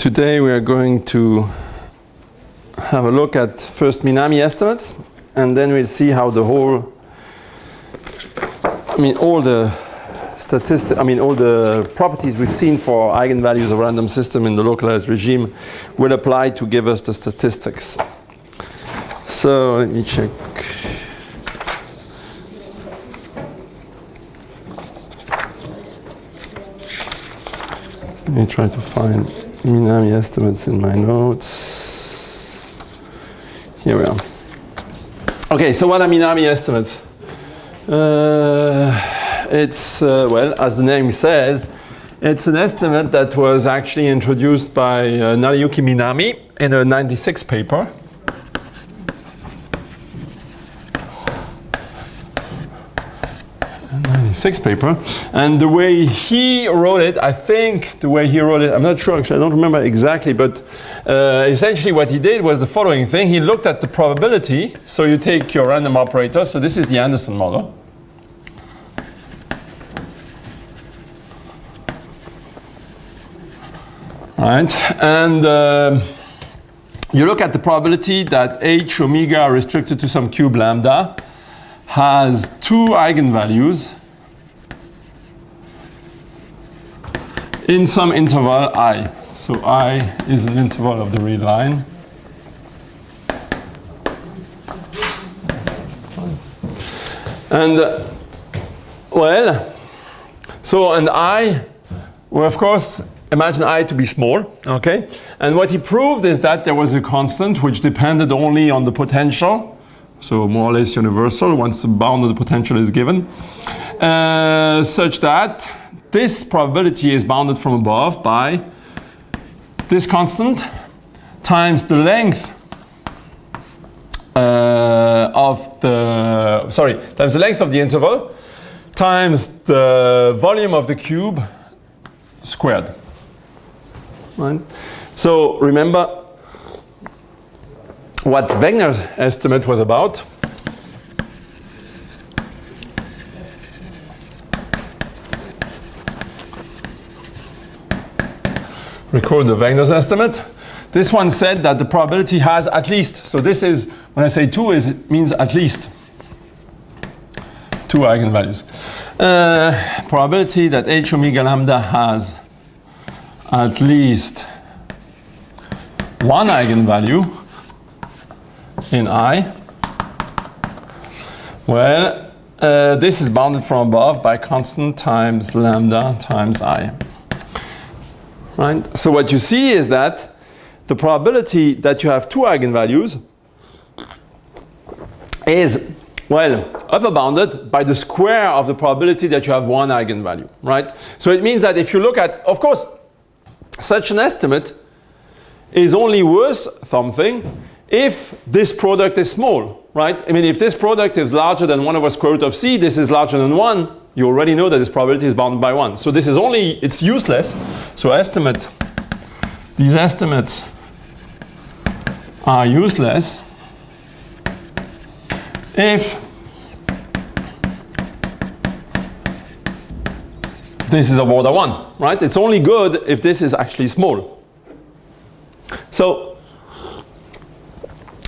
Today we are going to have a look at first Minami estimates, and then we'll see how the whole, all the statistics, all the properties we've seen for eigenvalues of random system in the localized regime will apply to give us the statistics. So let me check. Let me try to find Minami estimates in my notes. Here we are. Okay, so what are Minami estimates? It's, well, as the name says, it's an estimate that was actually introduced by Nariyuki Minami in a 96 paper. And the way he wrote it, I'm not sure actually, I don't remember exactly, but essentially what he did was the following thing. He looked at the probability, so you take your random operator, so this is the Anderson model. Right, and you look at the probability that H omega restricted to some cube lambda has two eigenvalues in some interval I. So I is an interval of the real line. And and I, well, of course, imagine I to be small, okay? And what he proved is that there was a constant which depended only on the potential, so more or less universal once the bound of the potential is given, such that this probability is bounded from above by this constant times the length of the interval times the volume of the cube squared. Right? So remember what Wegener's estimate was about. Record the Wegener's estimate. This one said that the probability has at least, so this is, when I say two, it means at least two eigenvalues. Probability that H omega lambda has at least one eigenvalue in I. Well, this is bounded from above by constant times lambda times I. Right? So what you see is that the probability that you have two eigenvalues is, well, upper bounded by the square of the probability that you have one eigenvalue, right? So it means that if you look at, of course, such an estimate is only worth something if this product is small, right? If this product is larger than 1 over square root of c, this is larger than 1, you already know that this probability is bounded by 1. So this is only, it's useless. So these estimates are useless if this is of order 1, right? It's only good if this is actually small. So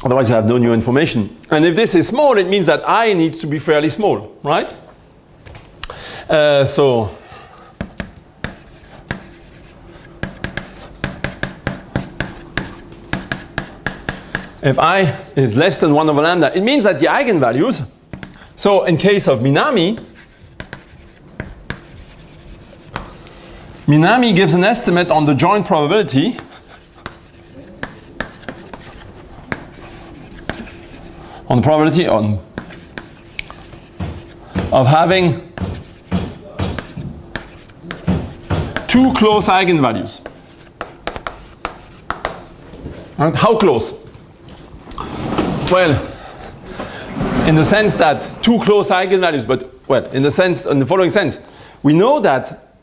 otherwise you have no new information. And if this is small, it means that I needs to be fairly small, right? So if I is less than 1 over lambda, it means that the eigenvalues, so in case of Minami gives an estimate on the joint probability of having two close eigenvalues. Right? How close? Well, in the sense that two close eigenvalues, but well, in the following sense, we know that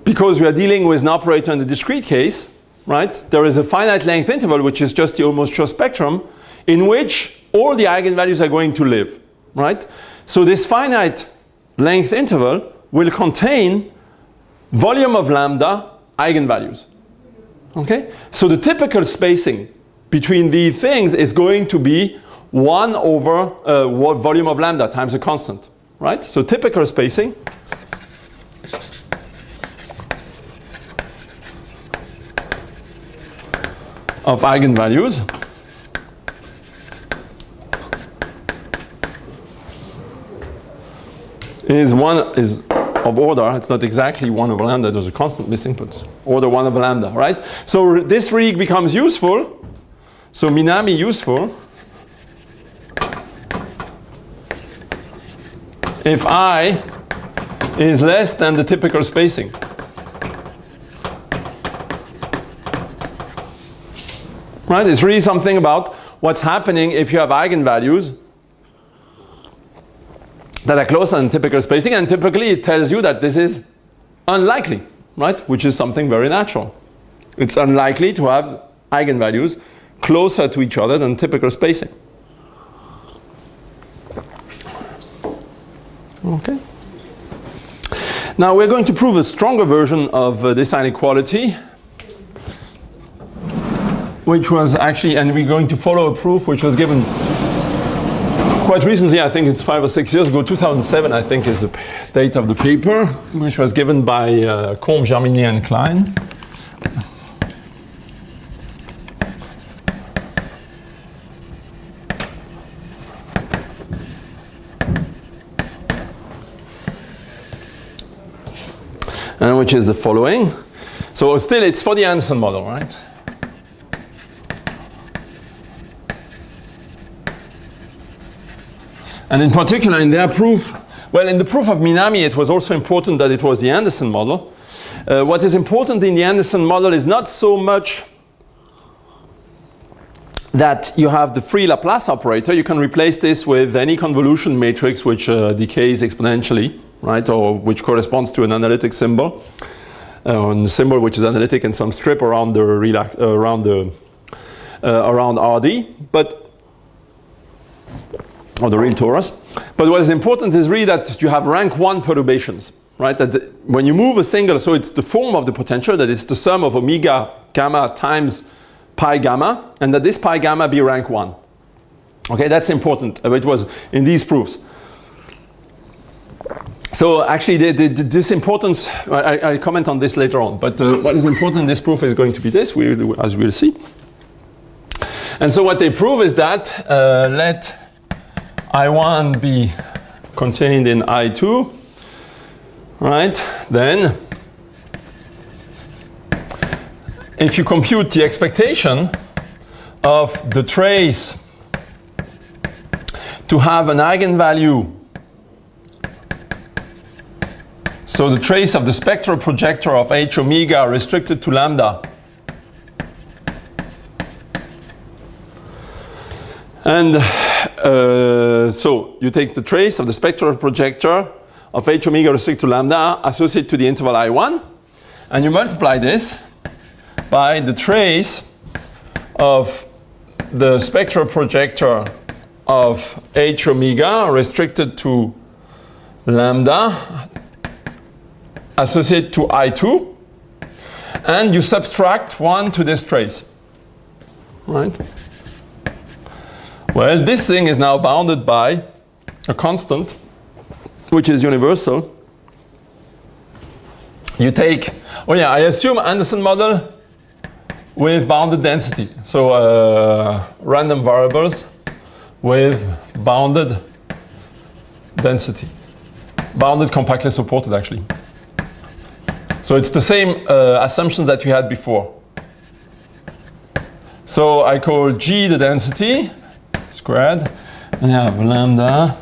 because we are dealing with an operator in the discrete case, right? There is a finite length interval, which is just the almost sure spectrum, in which all the eigenvalues are going to live, right? So this finite length interval will contain volume of lambda eigenvalues. Okay? So the typical spacing between these things is going to be 1 over volume of lambda times a constant, right? So typical spacing of eigenvalues is of order, it's not exactly 1 over lambda, there's a constant missing, but order 1 over lambda, right? So this really becomes useful. So Minami useful if I is less than the typical spacing. Right? It's really something about what's happening if you have eigenvalues that are closer than typical spacing, and typically it tells you that this is unlikely, right? Which is something very natural. It's unlikely to have eigenvalues closer to each other than typical spacing. Okay. Now we're going to prove a stronger version of this inequality, which was actually, and we're going to follow a proof which was given quite recently. I think it's 5 or 6 years ago, 2007 I think is the date of the paper, which was given by Combe, Germini and Klein. And which is the following. So still it's for the Anderson model, right? And in particular in their proof, well, in the proof of Minami it was also important that it was the Anderson model. What is important in the Anderson model is not so much that you have the free Laplace operator. You can replace this with any convolution matrix which decays exponentially, right, or which corresponds to an analytic symbol, a symbol which is analytic in some strip around the around RD, or the real torus. But what is important is really that you have rank 1 perturbations, right? That when you move a single, so it's the form of the potential, that it's the sum of omega gamma times pi gamma, and that this pi gamma be rank 1. Okay, that's important. It was in these proofs. So actually this importance, I'll comment on this later on, but what is important in this proof is going to be this, as we'll see. And so what they prove is that let I1 be contained in I2, right? Then if you compute the expectation of the trace to have an eigenvalue, so the trace of the spectral projector of H omega restricted to lambda, and so you take the trace of the spectral projector of H omega restricted to lambda associated to the interval I1, and you multiply this by the trace of the spectral projector of H omega restricted to lambda associated to I2, and you subtract 1 to this trace, right? Well, this thing is now bounded by a constant which is universal. You take, oh yeah, I assume Anderson model with bounded density. So random variables with bounded density. Bounded compactly supported actually. So it's the same assumptions that we had before. So I call G the density squared, and you have lambda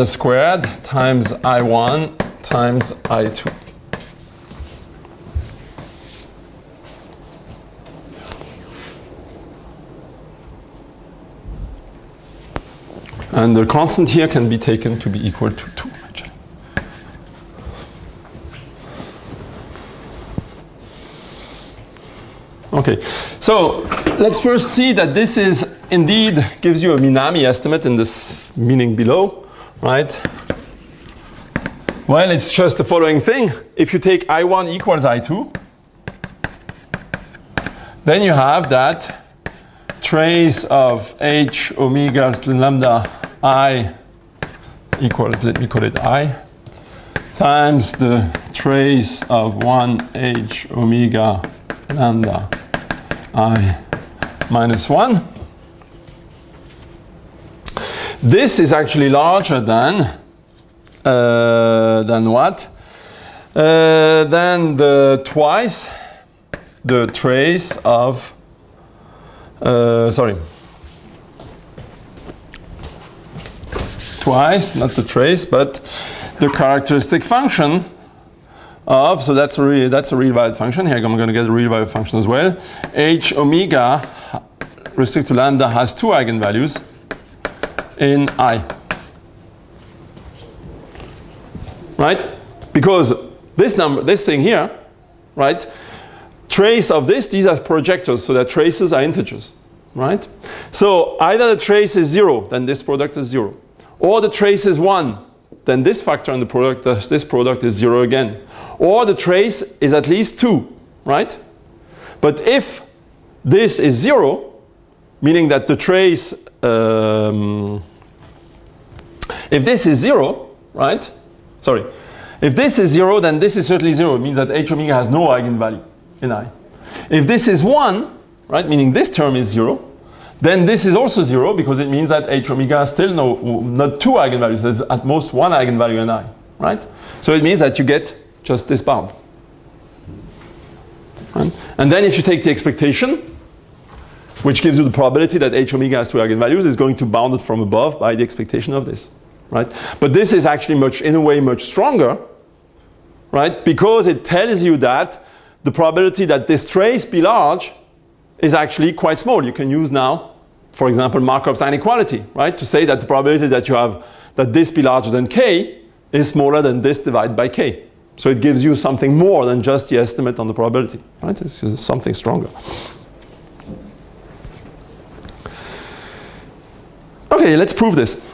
squared times I1 times I2. And the constant here can be taken to be equal to 2. Actually. Okay, so let's first see that this is indeed gives you a Minami estimate in this meaning below, right? Well, it's just the following thing. If you take I1 equals I2, then you have that trace of h omega lambda I equals, let me call it I, times the trace of 1h omega lambda I minus 1. This is actually larger than what? Than the twice the trace of twice, not the trace, but the characteristic function of, so that's a real valued function. Here I'm going to get a real valued function as well. H omega restricted to lambda has two eigenvalues in I. Right? Because this number, this thing here, right? Trace of this, these are projectors, so that traces are integers, right? So either the trace is 0, then this product is 0. Or the trace is 1, then this factor in the product, this product is 0 again. Or the trace is at least 2, right? But if this is 0, meaning that the trace, if this is 0, right? Sorry. If this is 0, then this is certainly 0. It means that h omega has no eigenvalue in I. If this is 1, right, meaning this term is 0, then this is also 0 because it means that h omega has still not two eigenvalues. There's at most one eigenvalue in I, right? So it means that you get just this bound. Right? And then if you take the expectation, which gives you the probability that h omega has two eigenvalues, is going to bound it from above by the expectation of this, right? But this is actually in a way much stronger, right? Because it tells you that the probability that this trace be large is actually quite small. You can use now, for example, Markov's inequality, right? To say that the probability that you have that this be larger than k is smaller than this divided by k. So it gives you something more than just the estimate on the probability, right? It's something stronger. Okay, let's prove this.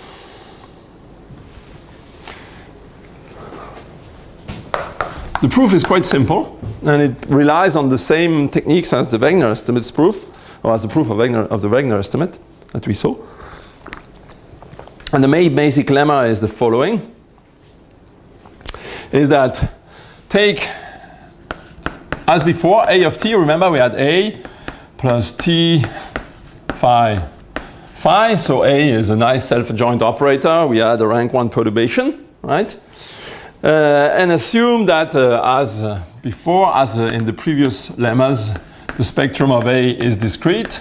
The proof is quite simple, and it relies on the same techniques as the Wegener estimates proof, or as the proof of the Wegener estimate that we saw. And the main basic lemma is the following, is that take, as before, a of t, remember we had a plus t phi phi, so a is a nice self-adjoint operator. We had a rank 1 perturbation, right? And assume that as before, as in the previous lemmas, the spectrum of A is discrete.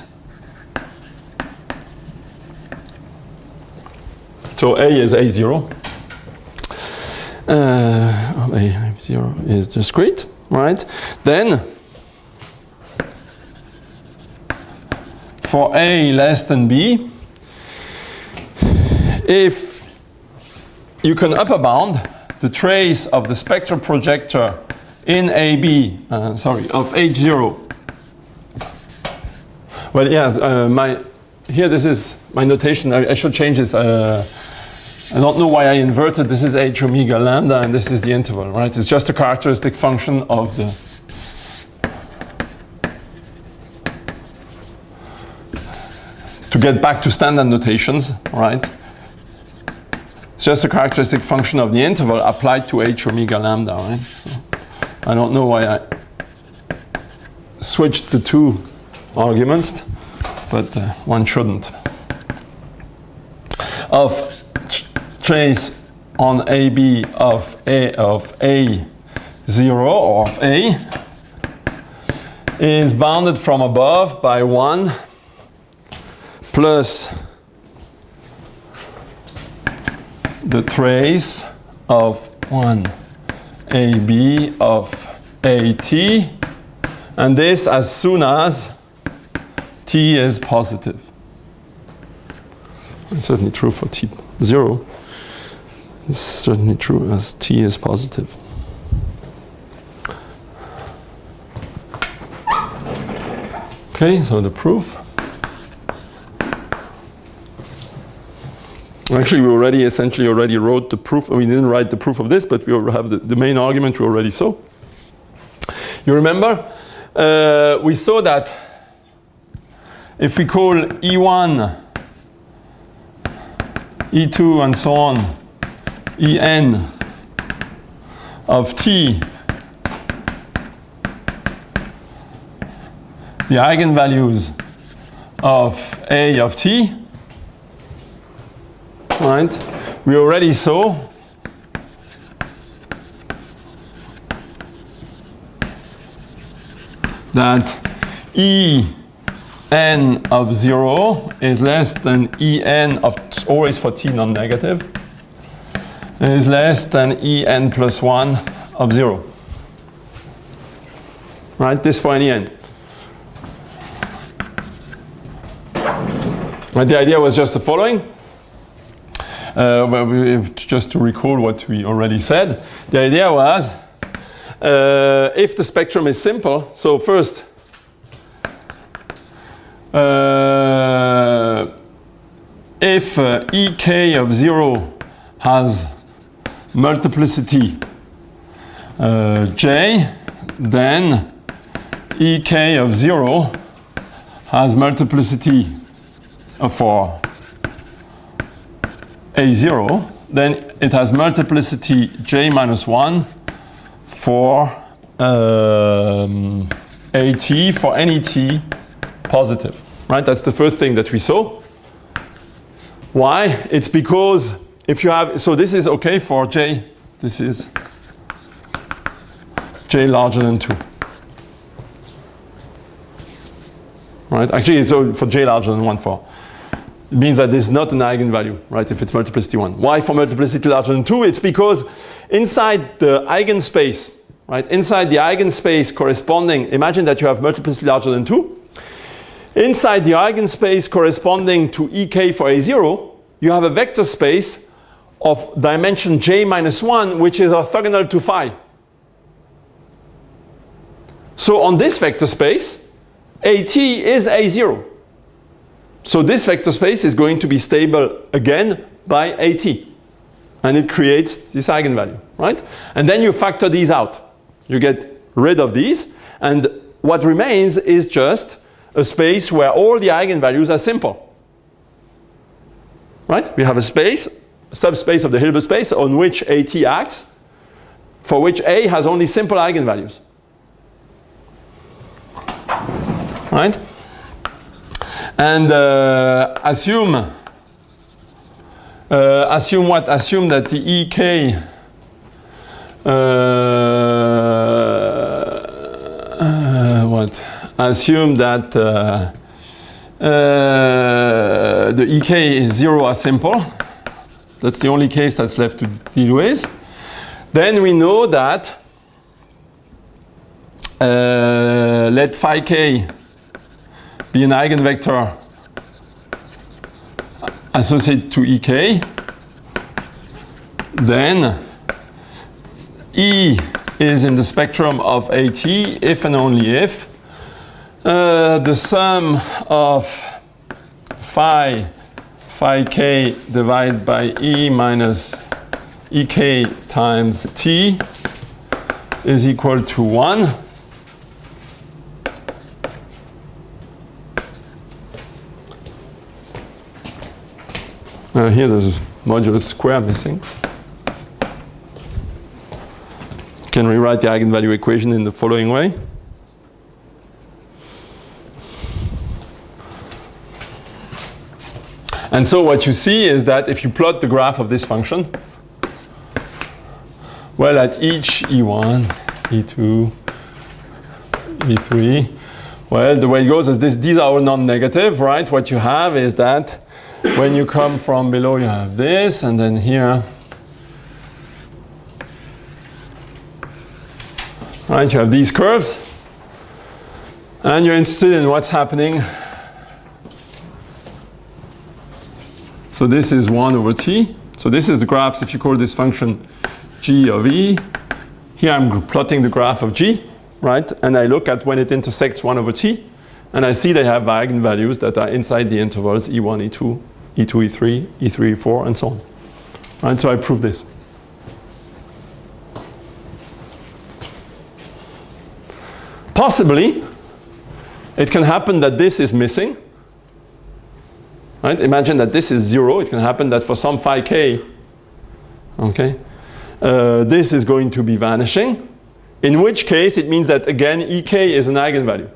So A is A0. A0 is discrete, right? Then, for A less than B, if you can upper bound the trace of the spectral projector in AB, of H0. Well, yeah, here this is my notation. I should change this. I don't know why I inverted. This is H omega lambda, and this is the interval, right? It's just a characteristic function of the. To get back to standard notations, right? It's just a characteristic function of the interval applied to H omega lambda, right? So I don't know why I switched the two arguments, but one shouldn't. Of trace on AB of A0 or of A is bounded from above by 1 plus the trace of 1 AB of AT, and this as soon as T is positive. It's certainly true for T0. It's certainly true as T is positive. Okay, so the proof. Actually, we essentially already wrote the proof. We didn't write the proof of this, but we have the main argument we already saw. You remember? We saw that if we call E1, E2, and so on, En of t the eigenvalues of A of t, right? We already saw that En of 0 is less than En of, always for t non-negative, is less than En plus 1 of 0. Right, this for any n. And the idea was just the following. Just to recall what we already said, the idea was if the spectrum is simple, so first if Ek of 0 has multiplicity j, then Ek of 0 has multiplicity for A0, then it has multiplicity j minus 1 for AT for any t positive. Right? That's the first thing that we saw. Why? It's because if you have, so this is okay for j, this is j larger than 2. Right? Actually, so for j larger than 1 for. It means that this is not an eigenvalue, right, if it's multiplicity 1. Why for multiplicity larger than 2? It's because inside the eigenspace, right, inside the eigenspace corresponding, imagine that you have multiplicity larger than 2. Inside the eigenspace corresponding to Ek for A0, you have a vector space of dimension j minus 1, which is orthogonal to phi. So on this vector space, At is A0. So this vector space is going to be stable again by At. And it creates this eigenvalue, right? And then you factor these out. You get rid of these. And what remains is just a space where all the eigenvalues are simple. Right? We have a space, a subspace of the Hilbert space on which At acts, for which A has only simple eigenvalues. Right? And assume what? Assume that the Ek what? Assume that the Ek is 0 are simple. That's the only case that's left to deal with. Then we know that let phi k be an eigenvector associated to Ek, then E is in the spectrum of At if and only if the sum of phi k divided by E minus Ek times t is equal to 1. Here there's modulus square missing. You can rewrite the eigenvalue equation in the following way. And so what you see is that if you plot the graph of this function, well, at each E1, E2, E3, well, the way it goes is this, these are all non-negative, right? What you have is that when you come from below, you have this, and then here, right, you have these curves, and you're interested in what's happening. So this is 1 over t. So this is the graphs, if you call this function g of e. Here I'm plotting the graph of g, right? And I look at when it intersects 1 over t, and I see they have eigenvalues that are inside the intervals e1, e2, e2, e3, e3, e4, and so on. Right, so I prove this. Possibly, it can happen that this is missing, Right? Imagine that this is 0. It can happen that for some phi k, okay, this is going to be vanishing, in which case it means that again ek is an eigenvalue.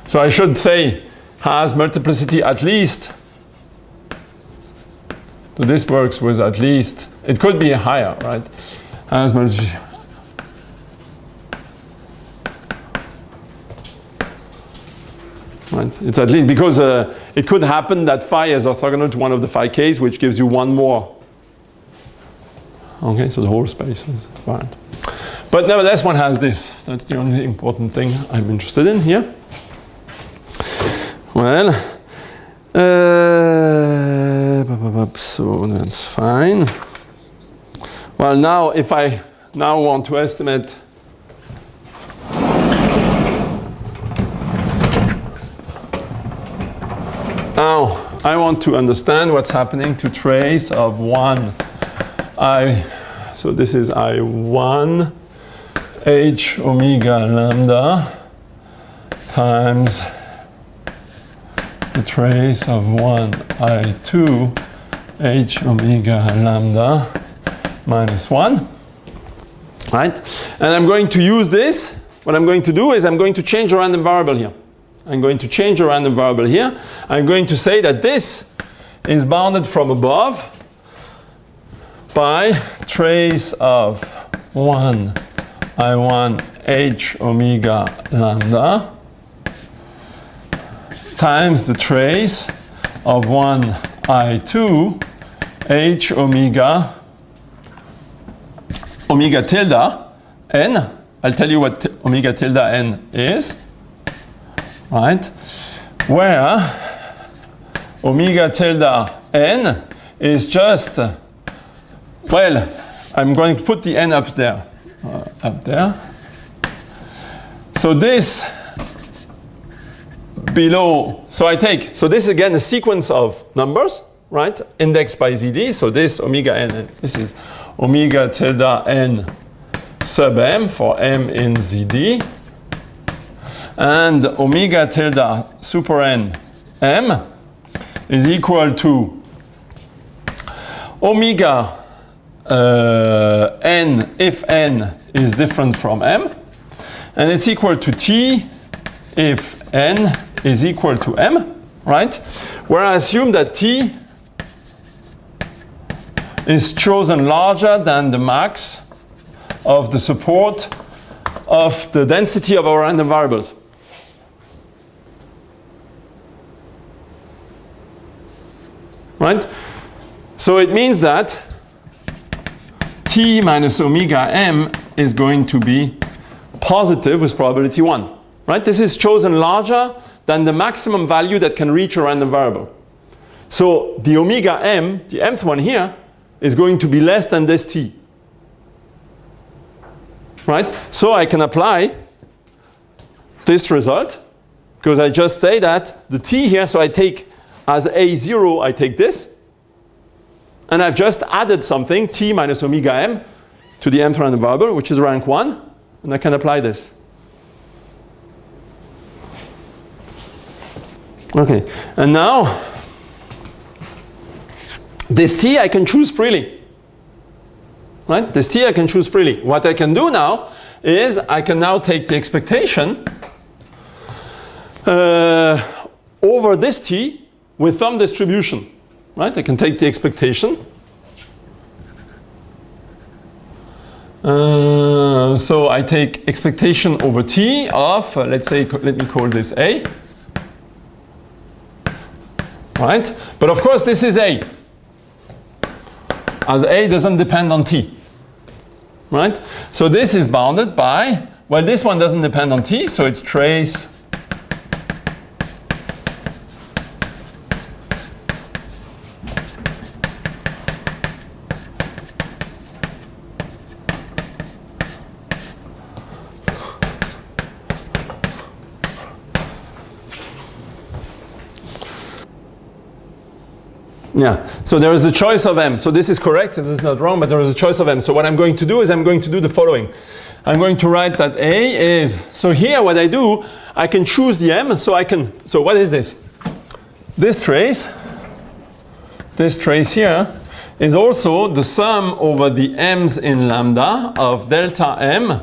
So I should say has multiplicity at least. So this works with at least. It could be higher, right? Has multiplicity. Right? It's at least because it could happen that phi is orthogonal to one of the phi k's, which gives you one more. Okay, so the whole space is variant. But nevertheless, one has this. That's the only important thing I'm interested in here. Well, so that's fine. Well, now if I now want to estimate now I want to understand what's happening to trace of 1 I, so this is I1 H omega lambda times the trace of 1 I2 H omega lambda minus 1, right? And I'm going to use this. What I'm going to do is I'm going to change a random variable here. I'm going to change a random variable here. I'm going to say that this is bounded from above by trace of 1 I1 H omega lambda times the trace of 1 I2 H omega tilde n. I'll tell you what omega tilde n is, right? Where omega tilde n is just, well, I'm going to put the n up there. So this below, so I take, so this is again a sequence of numbers, right? Indexed by ZD. So this omega n, this is omega tilde n sub m for m in ZD. And omega tilde super n m is equal to omega n if n is different from m. And it's equal to t if n is equal to m, right? Where I assume that t is chosen larger than the max of the support of the density of our random variables. Right? So it means that t minus omega m is going to be positive with probability 1. Right? This is chosen larger than the maximum value that can reach a random variable. So the omega m, the mth one here, is going to be less than this t. Right? So I can apply this result, because I just say that the t here, so I take as a0, I take this, and I've just added something, t minus omega m, to the mth random variable, which is rank 1, and I can apply this. Okay, and now this t I can choose freely. Right? This t I can choose freely. What I can do now is I can now take the expectation over this t with some distribution. Right? I can take the expectation. So I take expectation over t of, let's say, let me call this a. Right? But of course this is a, as a doesn't depend on t. Right? So this is bounded by, well, this one doesn't depend on t, so it's trace Yeah, so there is a choice of m. So this is correct, this is not wrong, but there is a choice of m. So what I'm going to do is I'm going to do the following. I'm going to write that A is, so here what I do, I can choose the m, so what is this? This trace here is also the sum over the m's in lambda of delta m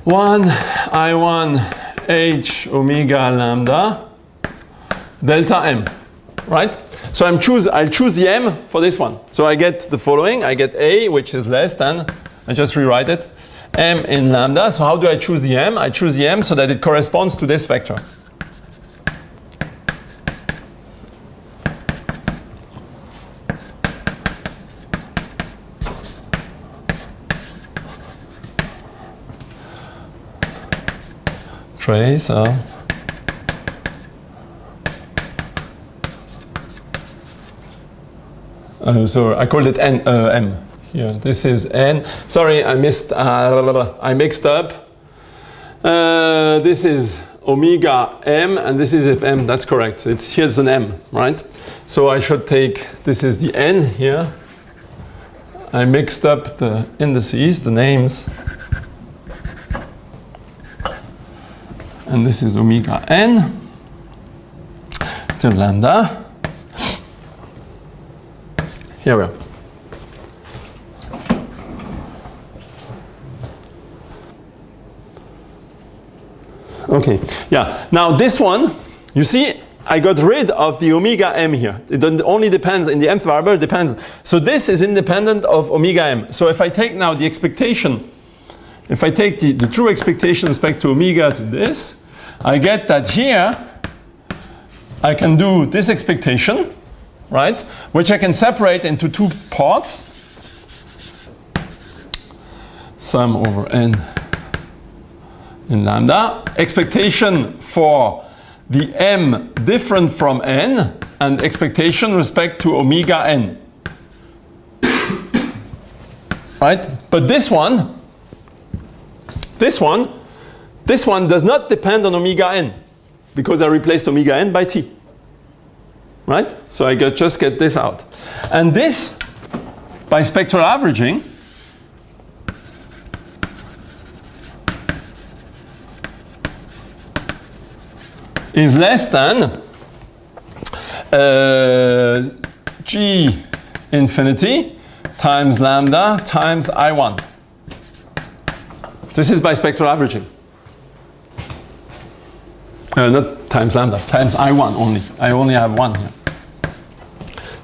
1 I1 h omega lambda delta m, right? So I'll choose the m for this one. So I get the following, I get A, which is less than, I just rewrite it, m in lambda. So how do I choose the m? I choose the m so that it corresponds to this vector. Trace of so I called it n m here. This is n. Sorry, I missed. I mixed up. This is omega m, and this is if m. That's correct. Here's an m, right? So I should take. This is the n here. I mixed up the indices, the names, and this is omega n to lambda. Here we are. Okay, yeah. Now this one, you see, I got rid of the omega m here. It only depends in the mth variable, it depends. So this is independent of omega m. So if I take now the expectation, if I take the true expectation with respect to omega to this, I get that here I can do this expectation, right? Which I can separate into two parts. Sum over n in lambda. Expectation for the m different from n, and expectation respect to omega n. Right? But this one does not depend on omega n, because I replaced omega n by t. Right? So I just get this out. And this, by spectral averaging, is less than g infinity times lambda times I1. This is by spectral averaging. Not times lambda, times I1 only. I only have 1 here.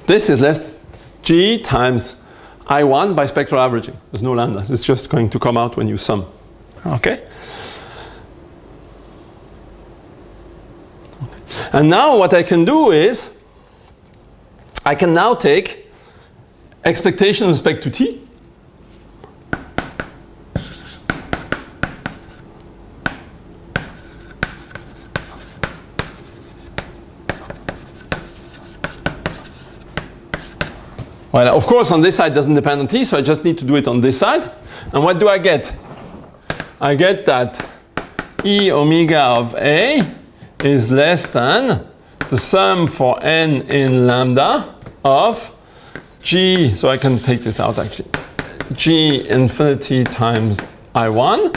This is less g times I1 by spectral averaging. There's no lambda. It's just going to come out when you sum. Okay? And now what I can do is, I can now take expectation with respect to t. Well, of course, on this side doesn't depend on t, so I just need to do it on this side. And what do I get? I get that e omega of a is less than the sum for n in lambda of g, so I can take this out actually, g infinity times I1,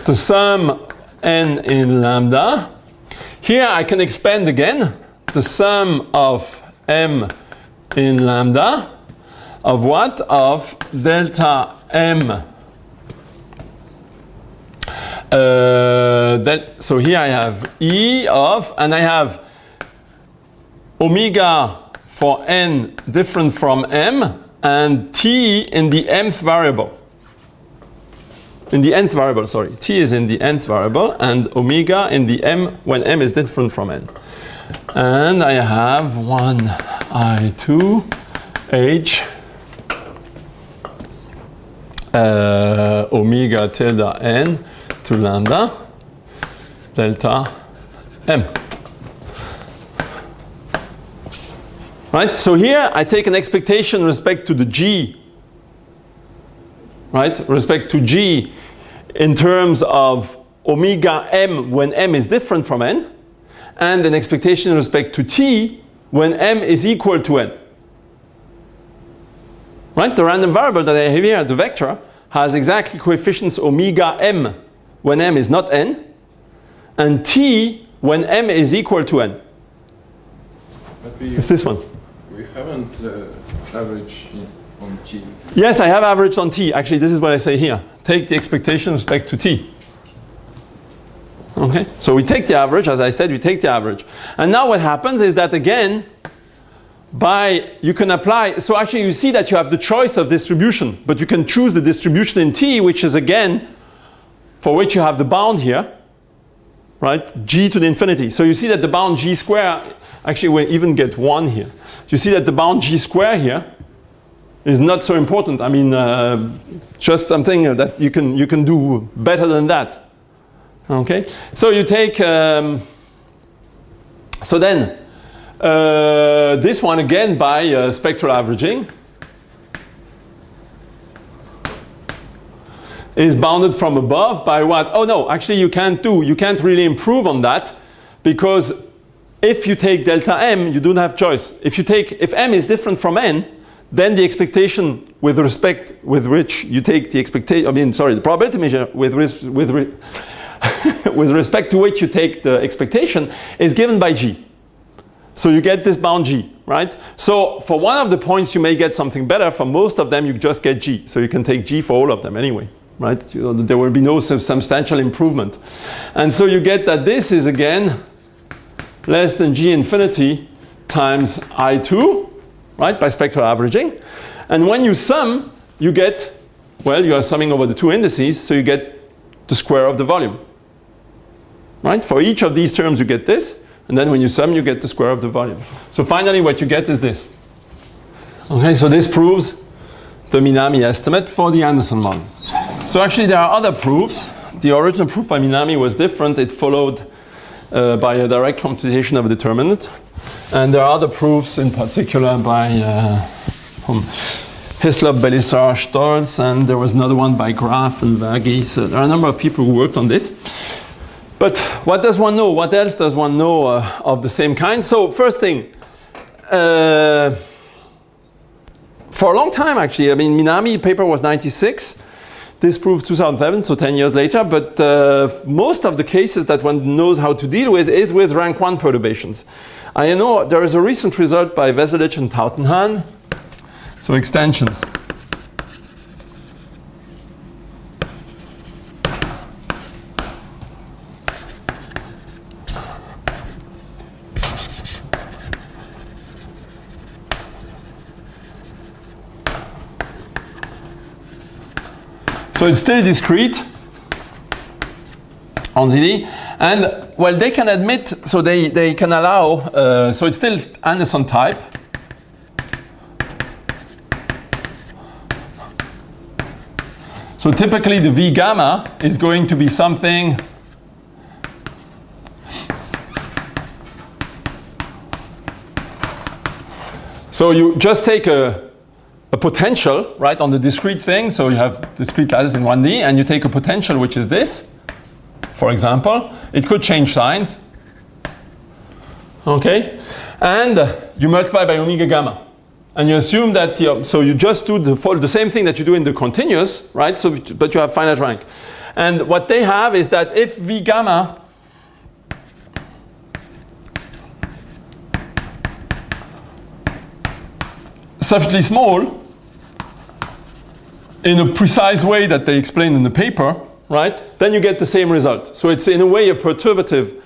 the sum n in lambda. Here I can expand again the sum of m in lambda of what? Of delta m. So here I have E of, and I have omega for n different from m, and t in the mth variable. In the nth variable, sorry. T is in the nth variable, and omega in the m when m is different from n. And I have 1 I2 h omega tilde n to lambda delta m. Right? So here I take an expectation with respect to the g. Right? Respect to g in terms of omega m when m is different from n, and an expectation with respect to t when m is equal to n. Right? The random variable that I have here, the vector, has exactly coefficients omega m when m is not n, and t when m is equal to n. It's this one. We haven't averaged on t. Yes, I have averaged on t. Actually, this is what I say here. Take the expectation with respect to t. Okay, so we take the average, as I said, we take the average. And now what happens is that again, you can apply, so actually you see that you have the choice of distribution, but you can choose the distribution in t, which is again, for which you have the bound here, right, g to the infinity. So you see that the bound g square, actually we even get 1 here. You see that the bound g square here is not so important. I mean, just something that you can do better than that. Okay, so you take, so then this one again by spectral averaging is bounded from above by what? Oh no, actually you can't really improve on that, because if you take delta m, you don't have choice. If m is different from n, then the expectation with respect with which you take the expectation, the probability measure with respect to which you take the expectation is given by g. So you get this bound g, right? So for one of the points you may get something better. For most of them you just get g. So you can take g for all of them anyway, right? There will be no substantial improvement. And so you get that this is again less than g infinity times I2, right, by spectral averaging. And when you sum, you get, well, you are summing over the two indices, so you get the square of the volume. Right? For each of these terms you get this, and then when you sum you get the square of the volume. So finally what you get is this. Okay, so this proves the Minami estimate for the Anderson model. So actually there are other proofs. The original proof by Minami was different. It followed by a direct computation of a determinant. And there are other proofs, in particular by Hislop, Belisar, Stolz, and there was another one by Graf and Vagi. So there are a number of people who worked on this. But what does one know? What else does one know of the same kind? So first thing, for a long time actually, I mean, Minami paper was 96. This proved 2007, so 10 years later. But most of the cases that one knows how to deal with is with rank 1 perturbations. I know there is a recent result by Veselich and Tautenhahn. So extensions. So it's still discrete on ZD, and well, they can admit, so they can allow, so it's still Anderson type. So typically the V gamma is going to be something so you just take a potential, right, on the discrete thing. So you have discrete lattice in 1D, and you take a potential which is this, for example. It could change signs. Okay? And you multiply by omega gamma. And you assume that, so you just do the same thing that you do in the continuous, right? So, but you have finite rank. And what they have is that if V gamma sufficiently small, in a precise way that they explain in the paper, right, then you get the same result. So it's in a way a perturbative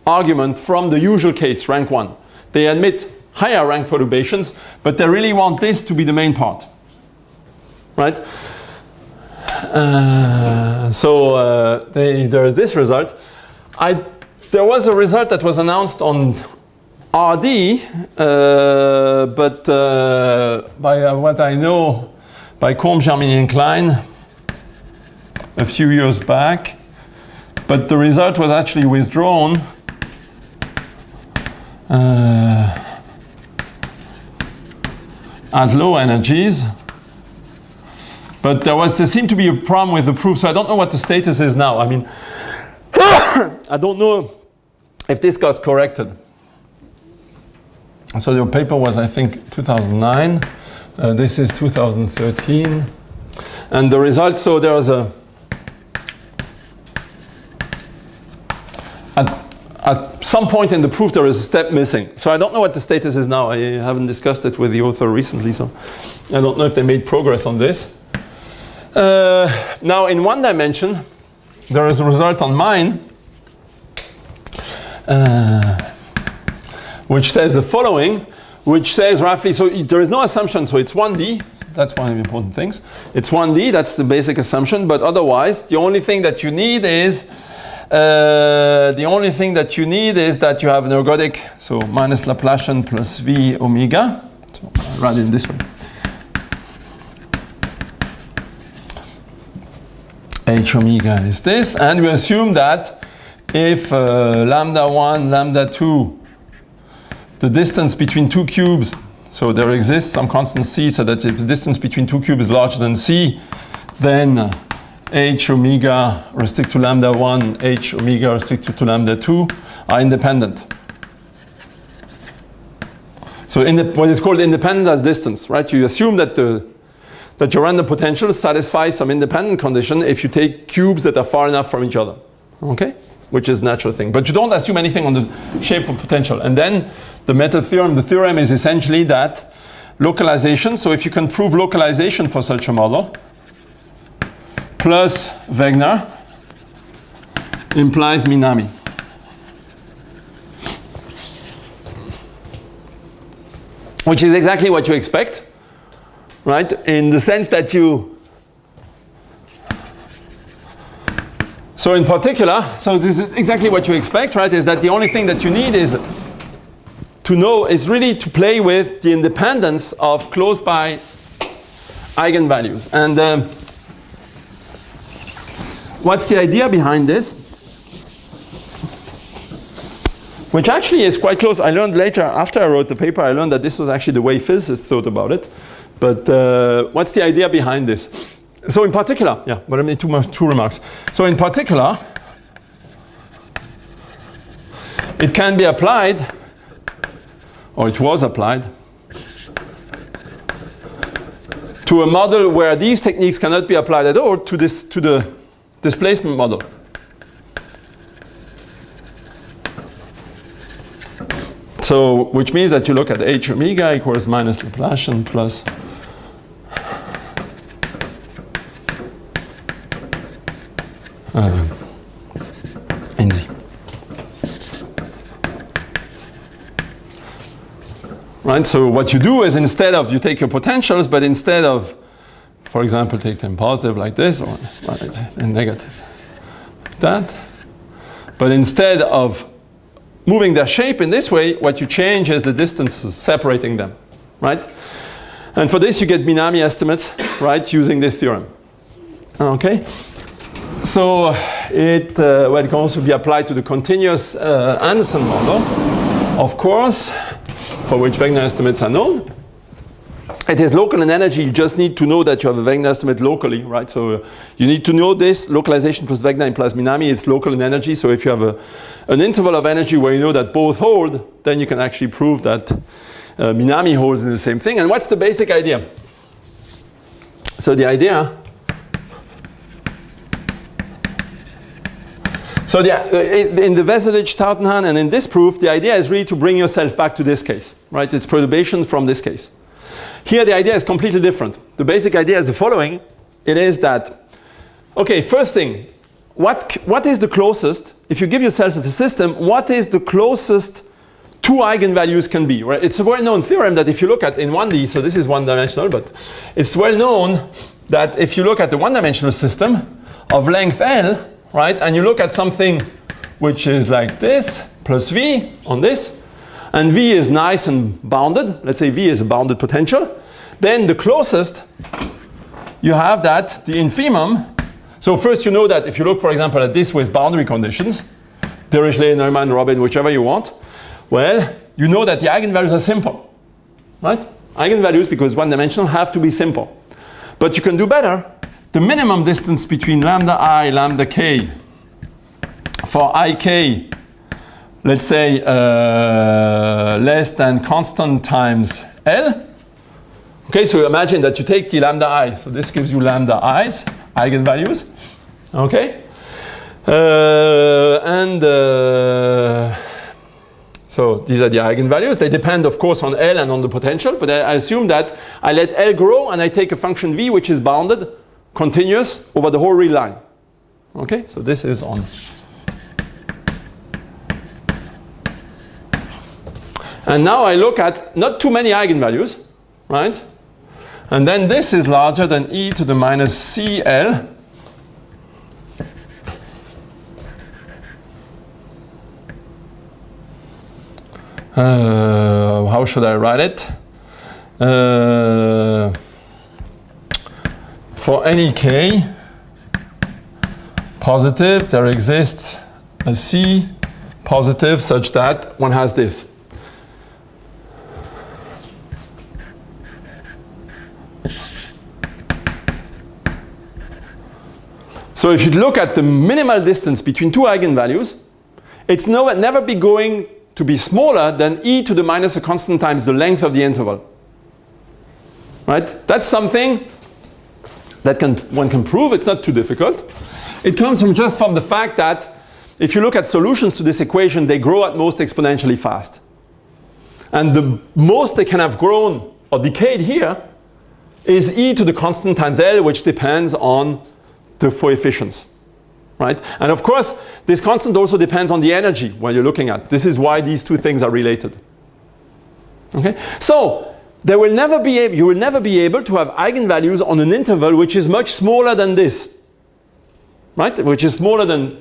argument from the usual case, rank 1. They admit higher rank perturbations, but they really want this to be the main part, right? There is this result. There was a result that was announced on RD, but by what I know, by Combe, Germany and Klein a few years back, but the result was actually withdrawn at low energies. But there seemed to be a problem with the proof, so I don't know what the status is now. I mean, I don't know if this got corrected. So your paper was, I think, 2009. This is 2013. And the result, so there was a, at some point in the proof there is a step missing. So I don't know what the status is now. I haven't discussed it with the author recently, so I don't know if they made progress on this. Now in one dimension, there is a result on mine which says the following, which says roughly, so there is no assumption, so it's 1D, that's one of the important things. It's 1D, that's the basic assumption, but otherwise the only thing that you need is that you have an ergodic, so minus Laplacian plus V omega. So I'll write it this way. H omega is this, and we assume that if lambda 1, lambda 2, the distance between two cubes, so there exists some constant c, so that if the distance between two cubes is larger than c, then h omega restricted to lambda 1, h omega restricted to lambda 2 are independent. So what is called independent as distance, right? You assume that that your random potential satisfies some independent condition if you take cubes that are far enough from each other, okay? Which is a natural thing. But you don't assume anything on the shape of potential. And then the method theorem, the theorem is essentially that localization, so if you can prove localization for such a model, plus Wegener implies Minami. Which is exactly what you expect, right? In the sense that so in particular, so this is exactly what you expect, right? Is that the only thing that you need is to know, is really to play with the independence of close by eigenvalues. And what's the idea behind this? Which actually is quite close. I learned later, after I wrote the paper, I learned that this was actually the way physicists thought about it. But what's the idea behind this? So in particular, yeah, but I mean two remarks. So in particular, it can be applied, or it was applied, to a model where these techniques cannot be applied at all, to the displacement model. So, which means that you look at h omega equals minus Laplacian plus NZ. Right, so what you do is instead of, you take your potentials, but instead of, for example, take them positive like this, or and negative like that, but instead of moving their shape in this way, what you change is the distances separating them, right? And for this you get Minami estimates, right, using this theorem. Okay? So it can also be applied to the continuous Anderson model, of course, for which Wegener estimates are known. It is local in energy. You just need to know that you have a Wegener estimate locally, right? So you need to know this. Localization plus Wegener implies Minami. It's local in energy. So if you have an interval of energy where you know that both hold, then you can actually prove that Minami holds in the same thing. And what's the basic idea? So the idea, so in the Veselage, Tautenhahn, and in this proof, the idea is really to bring yourself back to this case, right? It's perturbation from this case. Here the idea is completely different. The basic idea is the following. It is that, okay, first thing, what is the closest, if you give yourself a system, what is the closest two eigenvalues can be, right? It's a well-known theorem that if you look at in 1D, so this is one-dimensional, but it's well known that if you look at the one-dimensional system of length L, right, and you look at something which is like this, plus V on this, and V is nice and bounded, let's say V is a bounded potential, then the closest you have that, the infimum. So first you know that if you look, for example, at this with boundary conditions, Dirichlet, Neumann, Robin, whichever you want, well, you know that the eigenvalues are simple, right? Eigenvalues, because one-dimensional, have to be simple. But you can do better. The minimum distance between lambda I, lambda k for ik let's say, less than constant times L. Okay, so imagine that you take the lambda I. So this gives you lambda i's, eigenvalues. Okay? So these are the eigenvalues. They depend, of course, on L and on the potential, but I assume that I let L grow and I take a function V which is bounded, continuous, over the whole real line. Okay, so this is on. And now I look at not too many eigenvalues, right? And then this is larger than e to the minus CL. How should I write it? For any k positive, there exists a C positive such that one has this. So if you look at the minimal distance between two eigenvalues, it's never be going to be smaller than e to the minus a constant times the length of the interval. Right? That's something that one can prove. It's not too difficult. It comes from the fact that if you look at solutions to this equation, they grow at most exponentially fast. And the most they can have grown or decayed here is e to the constant times L, which depends on the coefficients. Right? And of course, this constant also depends on the energy when you're looking at. This is why these two things are related. Okay? So you will never be able to have eigenvalues on an interval which is much smaller than this. Right? Which is smaller than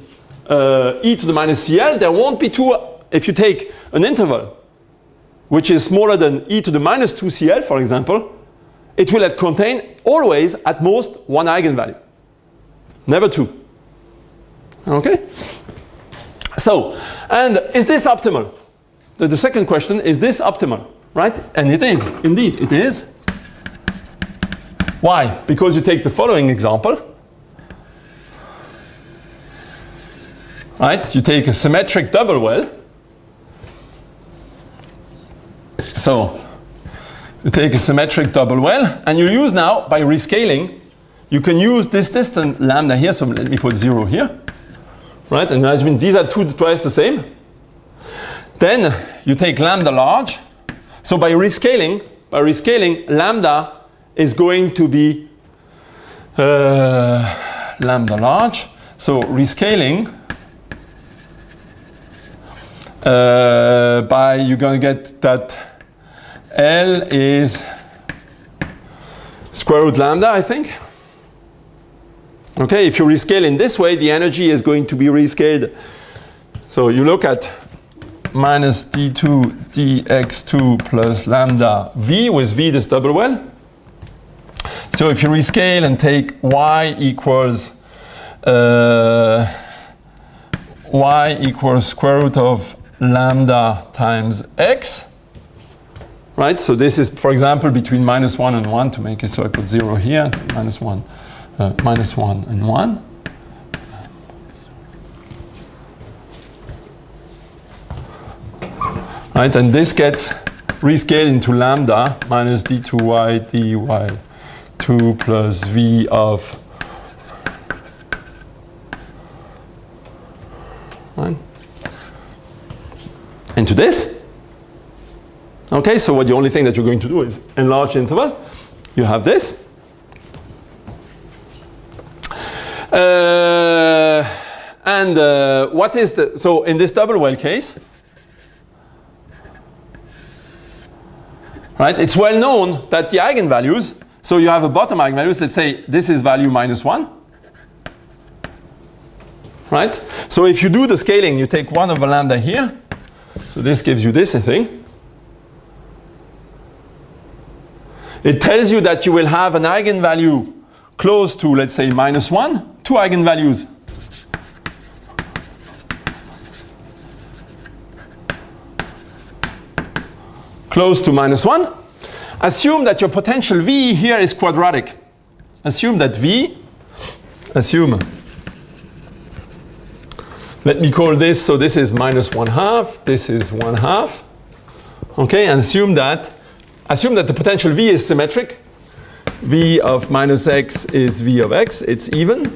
e to the minus CL. There won't be two. If you take an interval which is smaller than e to the minus 2CL, for example, it will contain always at most one eigenvalue. Never two. Okay? So, and is this optimal? The second question, is this optimal? Right? And it is. Indeed, it is. Why? Because you take the following example. Right? You take a symmetric double well. So, you take a symmetric double well, and you use now, by rescaling, you can use this distance lambda here, so let me put 0 here. Right? And I mean, these are twice the same. Then you take lambda large. So by rescaling, lambda is going to be lambda large. So rescaling, you're going to get that L is square root lambda, I think. Okay, if you rescale in this way, the energy is going to be rescaled. So you look at minus d2 dx2 plus lambda v, with v this double well. So if you rescale and take y equals square root of lambda times x, right? So this is, for example, between minus 1 and 1 to make it so I put 0 here, minus 1 and 1. Right, and this gets rescaled into lambda minus d2y dy2 plus v of, right, into this. Okay, so the only thing that you're going to do is enlarge the interval. You have this. What is the, so in this double well case, right, it's well known that the eigenvalues, so you have a bottom eigenvalues, let's say this is value minus 1. Right? So if you do the scaling, you take 1 over lambda here. So this gives you this, I think. It tells you that you will have an eigenvalue close to, let's say, minus 1, 2 eigenvalues. Close to minus 1. Assume that your potential V here is quadratic. Assume that let me call this, so this is minus 1/2, this is 1/2. Okay, and assume that the potential V is symmetric. V of minus x is V of x, it's even.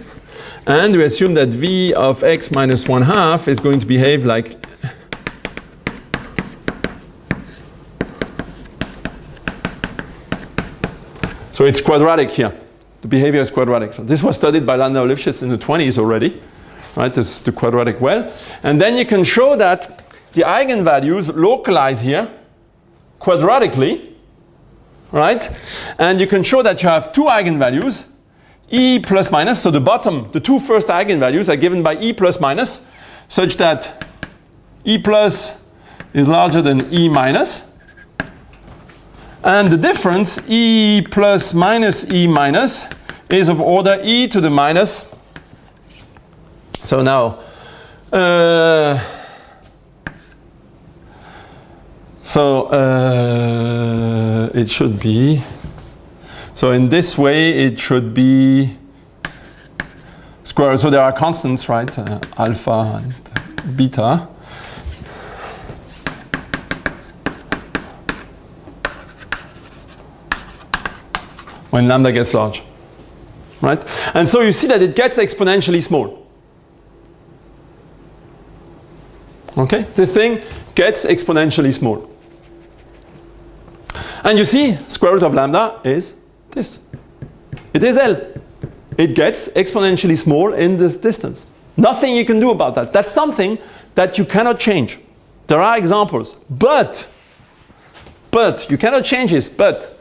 And we assume that V of x minus 1/2 is going to behave like so it's quadratic here. The behavior is quadratic. So this was studied by Landau-Lifshitz in the 20s already. Right, this is the quadratic well. And then you can show that the eigenvalues localize here quadratically. Right? And you can show that you have two eigenvalues, E plus minus. So the bottom, the two first eigenvalues are given by E plus minus, such that E plus is larger than E minus. And the difference, E plus minus E minus, is of order E to the minus. So now, it should be, so in this way it should be square. So there are constants, right? Alpha and beta. When lambda gets large, right? And so you see that it gets exponentially small. Okay, the thing gets exponentially small. And you see, square root of lambda is this. It is L. It gets exponentially small in this distance. Nothing you can do about that. That's something that you cannot change. There are examples, but you cannot change this, but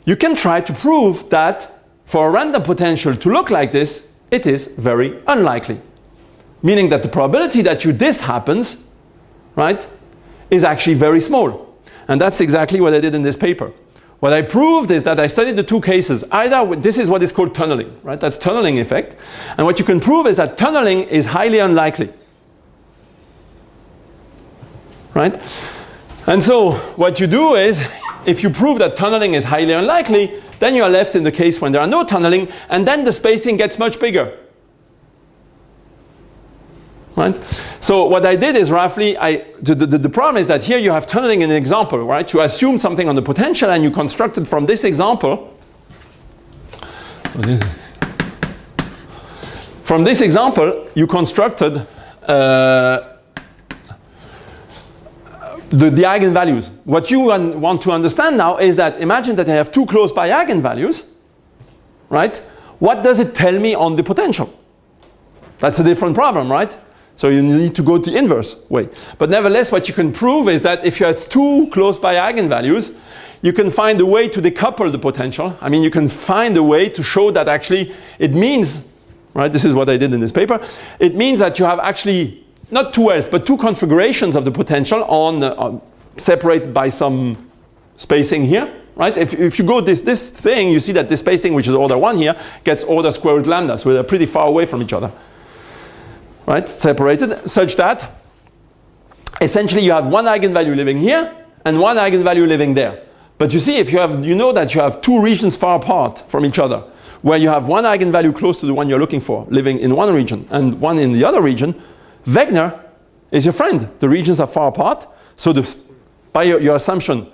you can try to prove that for a random potential to look like this, it is very unlikely. Meaning that the probability that this happens, right, is actually very small. And that's exactly what I did in this paper. What I proved is that I studied the two cases. Either this is what is called tunneling, right? That's tunneling effect. And what you can prove is that tunneling is highly unlikely. Right? And so what you do is, if you prove that tunneling is highly unlikely, then you are left in the case when there are no tunneling, and then the spacing gets much bigger. Right? So what I did is roughly, the problem is that here you have tunneling in an example, right? You assume something on the potential and you constructed from this example. From this example, you constructed the eigenvalues. What you want to understand now is that imagine that I have two close by eigenvalues, right? What does it tell me on the potential? That's a different problem, right? So you need to go the inverse way. But nevertheless, what you can prove is that if you have two close by eigenvalues, you can find a way to decouple the potential. I mean, you can find a way to show that actually it means, right? This is what I did in this paper. It means that you have actually not two L's, but two configurations of the potential separated by some spacing here, right? If you go this thing, you see that this spacing, which is order 1 here, gets order square root lambda. So they're pretty far away from each other. Right, separated, such that essentially you have one eigenvalue living here and one eigenvalue living there. But you see, if you know that you have two regions far apart from each other, where you have one eigenvalue close to the one you're looking for, living in one region, and one in the other region, Wegener is your friend. The regions are far apart, so by your assumption,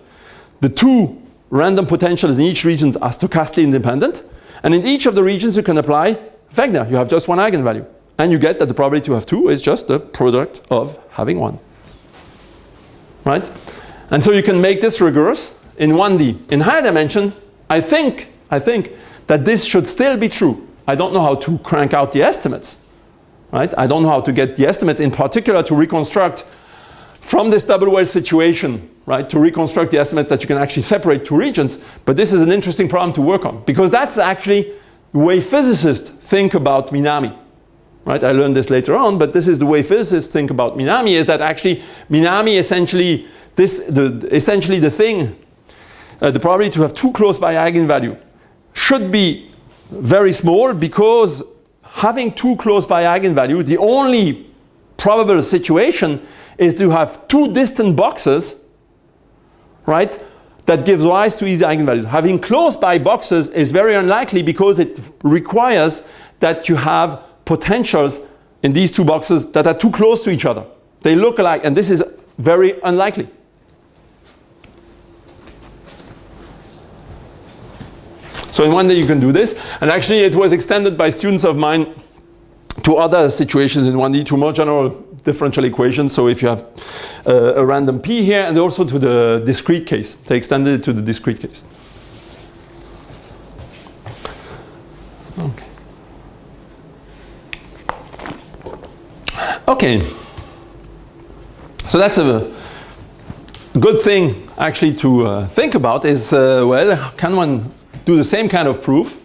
the two random potentials in each region are stochastically independent, and in each of the regions you can apply Wegener. You have just one eigenvalue. And you get that the probability to have two is just the product of having one. Right? And so you can make this rigorous in 1D. In higher dimension, I think that this should still be true. I don't know how to crank out the estimates. Right? I don't know how to get the estimates, in particular to reconstruct from this double well situation, right? To reconstruct the estimates that you can actually separate two regions. But this is an interesting problem to work on, because that's actually the way physicists think about Minami. Right? I learned this later on, but this is the way physicists think about Minami, is that actually Minami essentially, the probability to have two close by eigenvalue should be very small, because having two close by eigenvalue, the only probable situation is to have two distant boxes, right, that gives rise to easy eigenvalues. Having close by boxes is very unlikely, because it requires that you have potentials in these two boxes that are too close to each other. They look alike, and this is very unlikely. So in one day you can do this, and actually it was extended by students of mine to other situations in 1D, to more general differential equations. So if you have a random p here, and also to the discrete case. They extended it to the discrete case. Okay. Okay. So that's a good thing actually to think about is, well, can one do the same kind of proof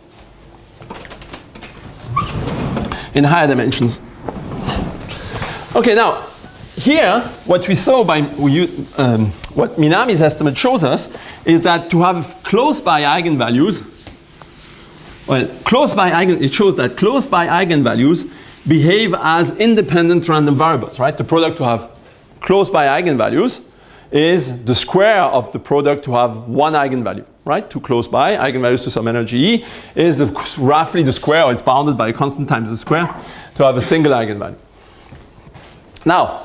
in higher dimensions? Okay, now here what we saw by what Minami's estimate shows us is that to have close by eigenvalues, well, it shows that close by eigenvalues behave as independent random variables, right? The product to have close by eigenvalues is the square of the product to have one eigenvalue, right? To close by eigenvalues to some energy E is roughly the square, or it's bounded by a constant times the square, to have a single eigenvalue. Now,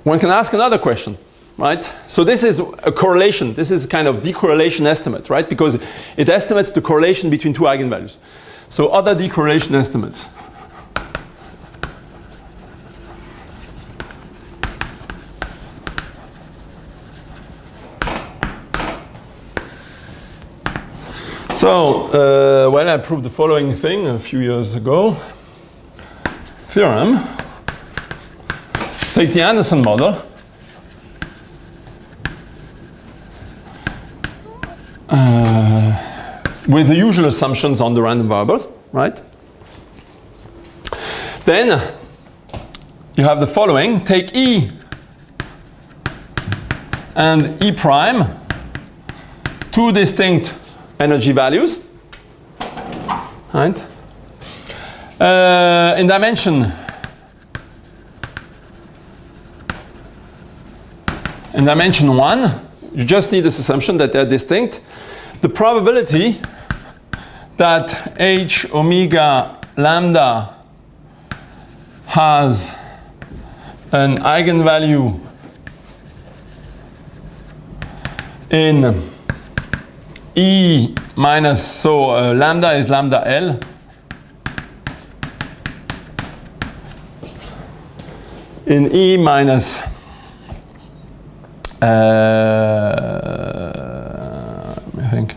one can ask another question, right? So this is a correlation. This is a kind of decorrelation estimate, right? Because it estimates the correlation between two eigenvalues. So other decorrelation estimates. So, well, I proved the following thing a few years ago. Theorem. Take the Anderson model. With the usual assumptions on the random variables, right? Then you have the following. Take E and E prime, two distinct energy values, right? In dimension 1, you just need this assumption that they're distinct. The probability that H omega lambda has an eigenvalue in E minus, so lambda is lambda L, in E minus I think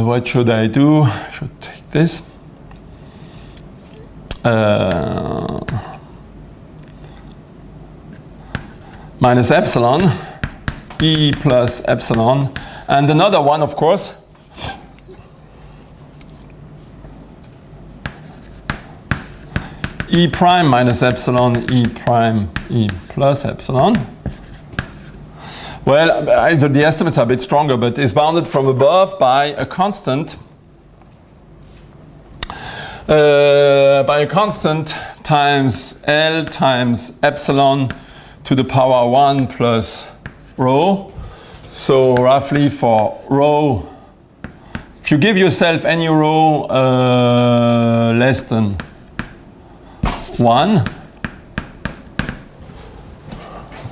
what should I do? I should take this. Minus epsilon, E plus epsilon, and another one, of course, E prime minus epsilon, E prime, E plus epsilon. Well, the estimates are a bit stronger, but it's bounded from above by a constant times L times epsilon to the power 1 plus rho. So roughly for rho, if you give yourself any rho less than 1,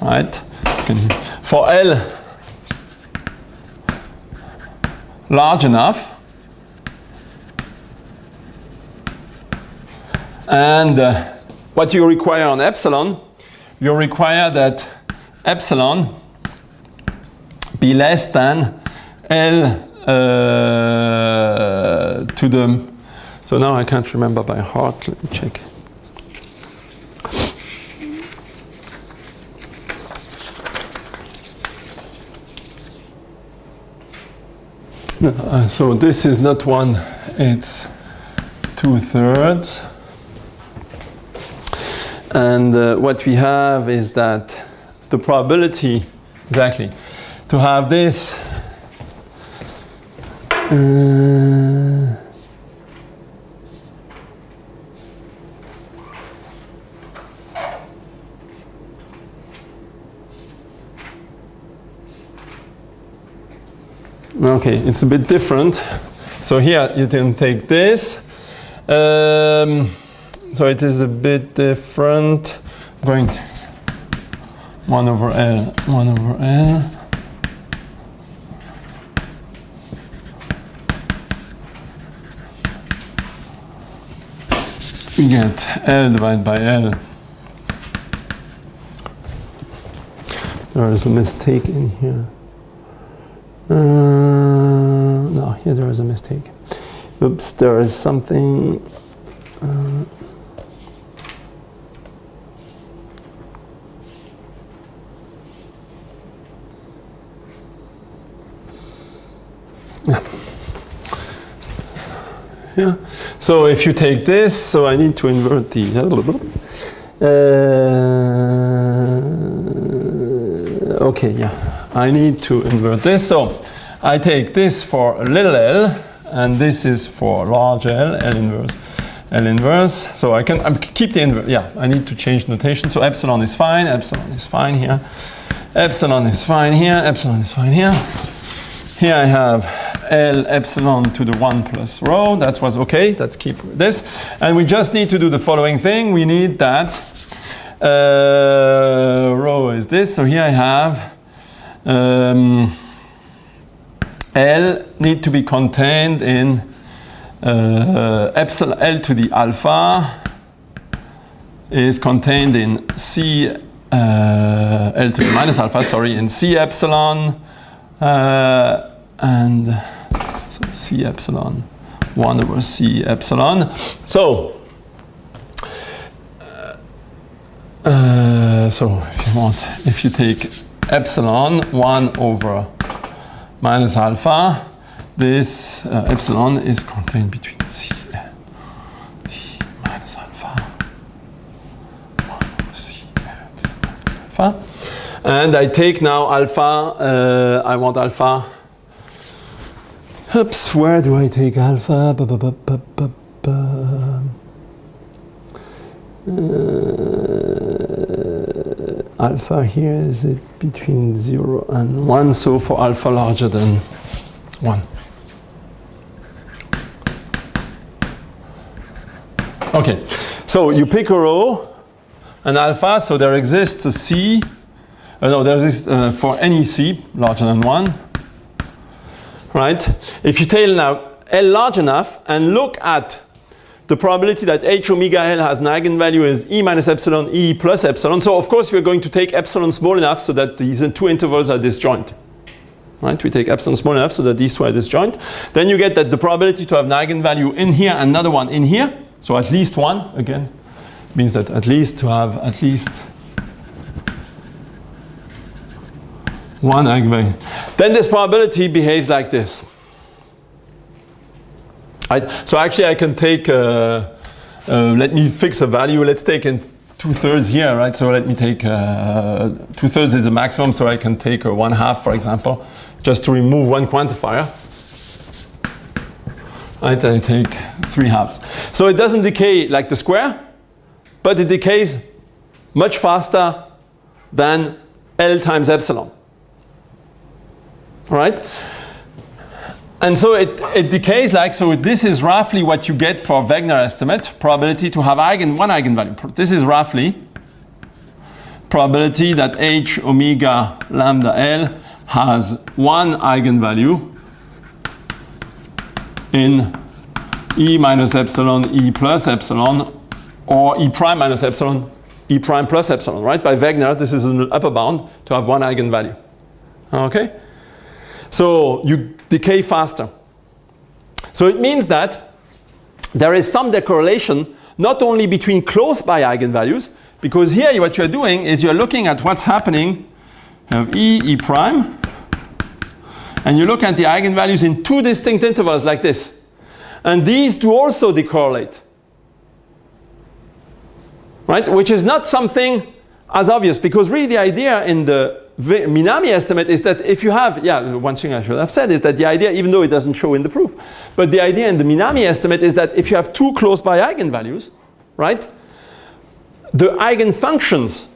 right? For L large enough, and what you require on epsilon, you require that epsilon be less than L to the, so now I can't remember by heart, let me check. So this is not 1, it's 2/3. And what we have is that the probability, exactly, to have this okay, it's a bit different. So here you can take this. So it is a bit different. Going 1 over L, 1 over L. We get L divided by L. There is a mistake in here. No, here there is a mistake. Oops, there is something. Yeah. So if you take this, so I need to invert the. Okay, yeah. I need to invert this. So I take this for a little l, and this is for large L, L inverse. L inverse. So I can keep the inverse. Yeah, I need to change notation. So epsilon is fine. Epsilon is fine here. Epsilon is fine here. Epsilon is fine here. Here I have L epsilon to the 1 plus rho. That's what's okay. Let's keep this. And we just need to do the following thing. We need that rho is this. So here I have L need to be contained in epsilon L to the alpha is contained in C L to the minus alpha, sorry, in C epsilon and so C epsilon 1 over C epsilon. So so if you want, if you take epsilon 1 over minus alpha, this epsilon is contained between C and D minus alpha 1 over C and D minus alpha. And I take now alpha, I want alpha. Oops, where do I take alpha? Alpha here, is it between 0 and 1? So for alpha larger than 1. Okay, so you pick a row, an alpha, so there exists a C. No, there exists for any C larger than 1. Right? If you take now L large enough and look at the probability that H omega L has an eigenvalue is E minus epsilon, E plus epsilon. So of course we're going to take epsilon small enough so that these two intervals are disjoint. Right? We take epsilon small enough so that these two are disjoint. Then you get that the probability to have an eigenvalue in here, another one in here. So at least one, again, means that at least to have at least one eigenvalue. Then this probability behaves like this. Right? So actually I can take, let me fix a value, let's take in 2/3 here, right? So let me take, 2/3 is the maximum, so I can take 1/2, for example, just to remove one quantifier. Right? I take 3/2. So it doesn't decay like the square, but it decays much faster than L times epsilon. Right? And so it decays like, so this is roughly what you get for Wegener estimate, probability to have one eigenvalue. This is roughly probability that H omega lambda L has one eigenvalue in E minus epsilon, E plus epsilon, or E prime minus epsilon, E prime plus epsilon, right? By Wegener, this is an upper bound to have one eigenvalue. Okay? So you decay faster. So it means that there is some decorrelation not only between close by eigenvalues, because here what you're doing is you're looking at what's happening. You have E prime, and you look at the eigenvalues in two distinct intervals like this. And these do also decorrelate. Right? Which is not something as obvious, because really the idea in the Minami estimate is that if you have, one thing I should have said is that the idea, even though it doesn't show in the proof, but the idea in the Minami estimate is that if you have two close by eigenvalues, right, the eigenfunctions,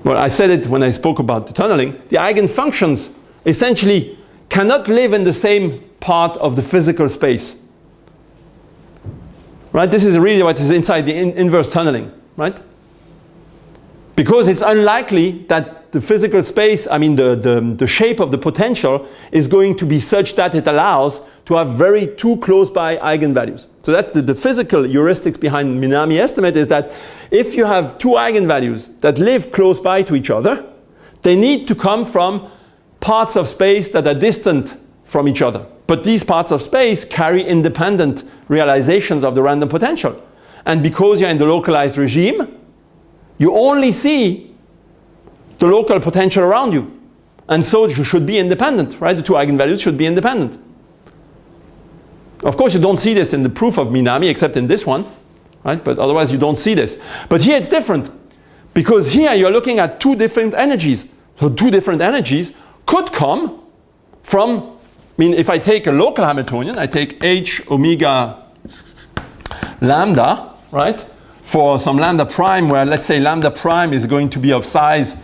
well, I said it when I spoke about the tunneling, the eigenfunctions essentially cannot live in the same part of the physical space. right? This is really what is inside the inverse tunneling, right? Because it's unlikely that the physical space, I mean the shape of the potential is going to be such that it allows to have very too close by eigenvalues. So that's the physical heuristics behind Minami estimate, is that if you have two eigenvalues that live close by to each other, they need to come from parts of space that are distant from each other. But these parts of space carry independent realizations of the random potential. And because you're in the localized regime, you only see the local potential around you. And so you should be independent, right? The two eigenvalues should be independent. Of course, you don't see this in the proof of Minami, except in this one, right? But otherwise, you don't see this. But here it's different, because here you're looking at two different energies. So two different energies could come from, I mean, if I take a local Hamiltonian, I take h omega lambda, right? For some lambda prime, where let's say lambda prime is going to be of size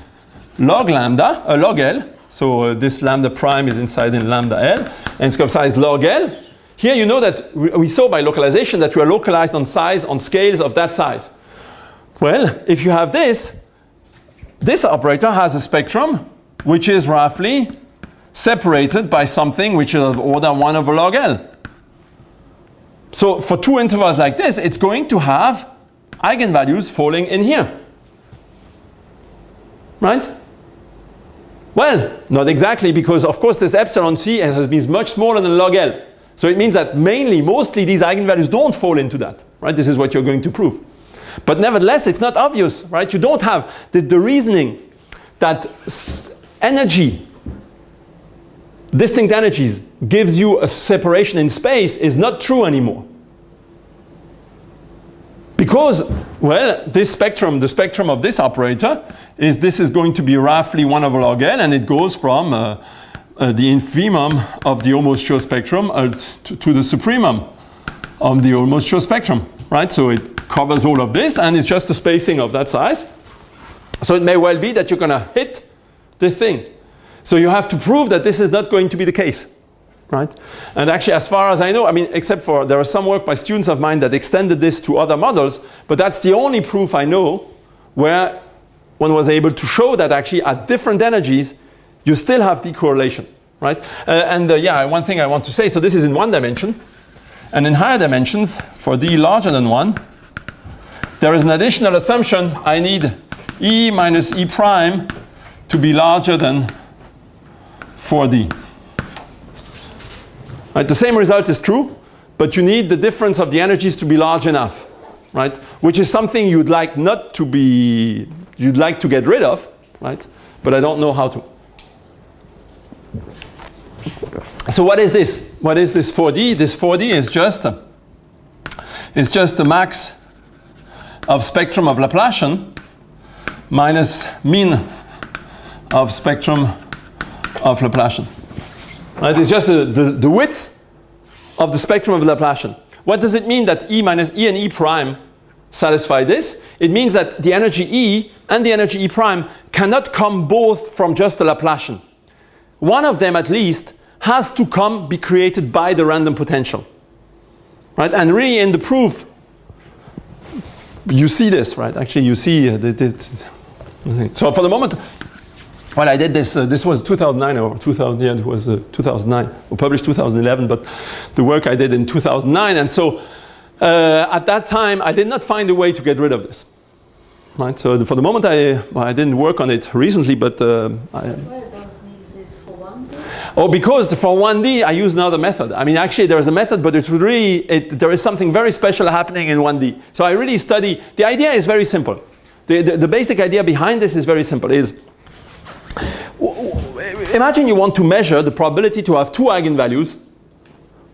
log lambda, log L. So this lambda prime is inside in lambda L, and it's of size log L. Here you know that we saw by localization that we are localized on size, on scales of that size. Well, if you have this operator has a spectrum which is roughly separated by something which is of order 1 over log L. So for two intervals like this, it's going to have eigenvalues falling in here. Right? Well, not exactly, because of course this epsilon c has been much smaller than log L. So it means that mostly these eigenvalues don't fall into that. Right? This is what you're going to prove. But nevertheless, it's not obvious, right? You don't have the reasoning that energy, distinct energies, gives you a separation in space is not true anymore. Because, well, this spectrum, the spectrum of this operator, this is going to be roughly 1 over log L, and it goes from the infimum of the almost sure spectrum to the supremum of the almost sure spectrum, right? So it covers all of this, and it's just a spacing of that size. So it may well be that you're going to hit this thing. So you have to prove that this is not going to be the case, right? And actually, as far as I know, I mean, except for there is some work by students of mine that extended this to other models, but that's the only proof I know where one was able to show that actually at different energies, you still have decorrelation, right? Yeah, one thing I want to say, so this is in one dimension, and in higher dimensions, for d larger than 1, there is an additional assumption. I need E minus E prime to be larger than 4D. Right, the same result is true, but you need the difference of the energies to be large enough, right? Which is something you'd like not to be, you'd like to get rid of, right? But I don't know how to. So what is this? What is this 4D? This 4D is just the max of spectrum of Laplacian minus mean of spectrum of Laplacian. Right? It's just the width of the spectrum of the Laplacian. What does it mean that E minus E and E prime satisfy this? It means that the energy E and the energy E prime cannot come both from just the Laplacian. One of them at least has to be created by the random potential. Right? And really in the proof, you see this, right? Actually, you see so for the moment, well, I did this. This was 2009 or 2000. Yeah, it was 2009. We published 2011, but the work I did in 2009. And so at that time, I did not find a way to get rid of this. Right. So for the moment, I didn't work on it recently, but Why don't use this for 1D? Oh, because for 1D, I use another method. I mean, actually, there is a method, but it's really there is something very special happening in 1D. So I really study. The idea is very simple. The basic idea behind this is very simple. Imagine you want to measure the probability to have two eigenvalues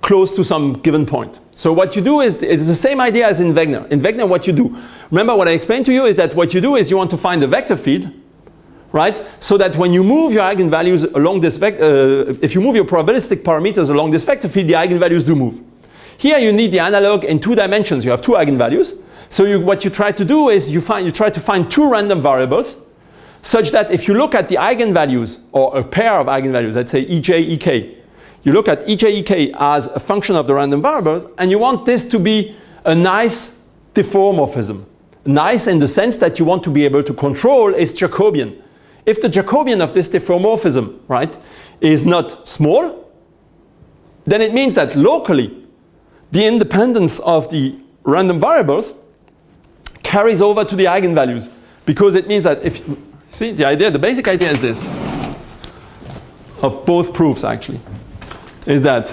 close to some given point. So what you do is, it's the same idea as in Wegener. In Wegener, what you do, remember what I explained to you is that what you do is you want to find a vector field, right? So that when you move your eigenvalues along this if you move your probabilistic parameters along this vector field, the eigenvalues do move. Here you need the analog in 2 dimensions. You have 2 eigenvalues. So what you try to do is you try to find 2 random variables, such that if you look at the eigenvalues, or a pair of eigenvalues, let's say Ej, Ek, you look at Ej, Ek as a function of the random variables, and you want this to be a nice diffeomorphism. Nice in the sense that you want to be able to control its Jacobian. If the Jacobian of this diffeomorphism, right, is not small, then it means that locally the independence of the random variables carries over to the eigenvalues, because it means that if, see, the basic idea is this, of both proofs actually, is that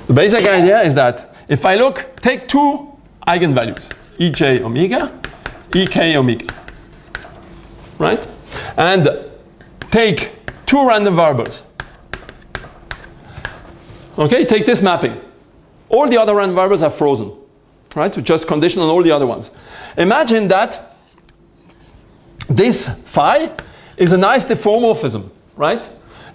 the basic idea is that if I take two eigenvalues, ej omega, ek omega, right? And take two random variables. Okay, take this mapping. All the other random variables are frozen, right? Just condition on all the other ones. Imagine that this phi is a nice diffeomorphism, right?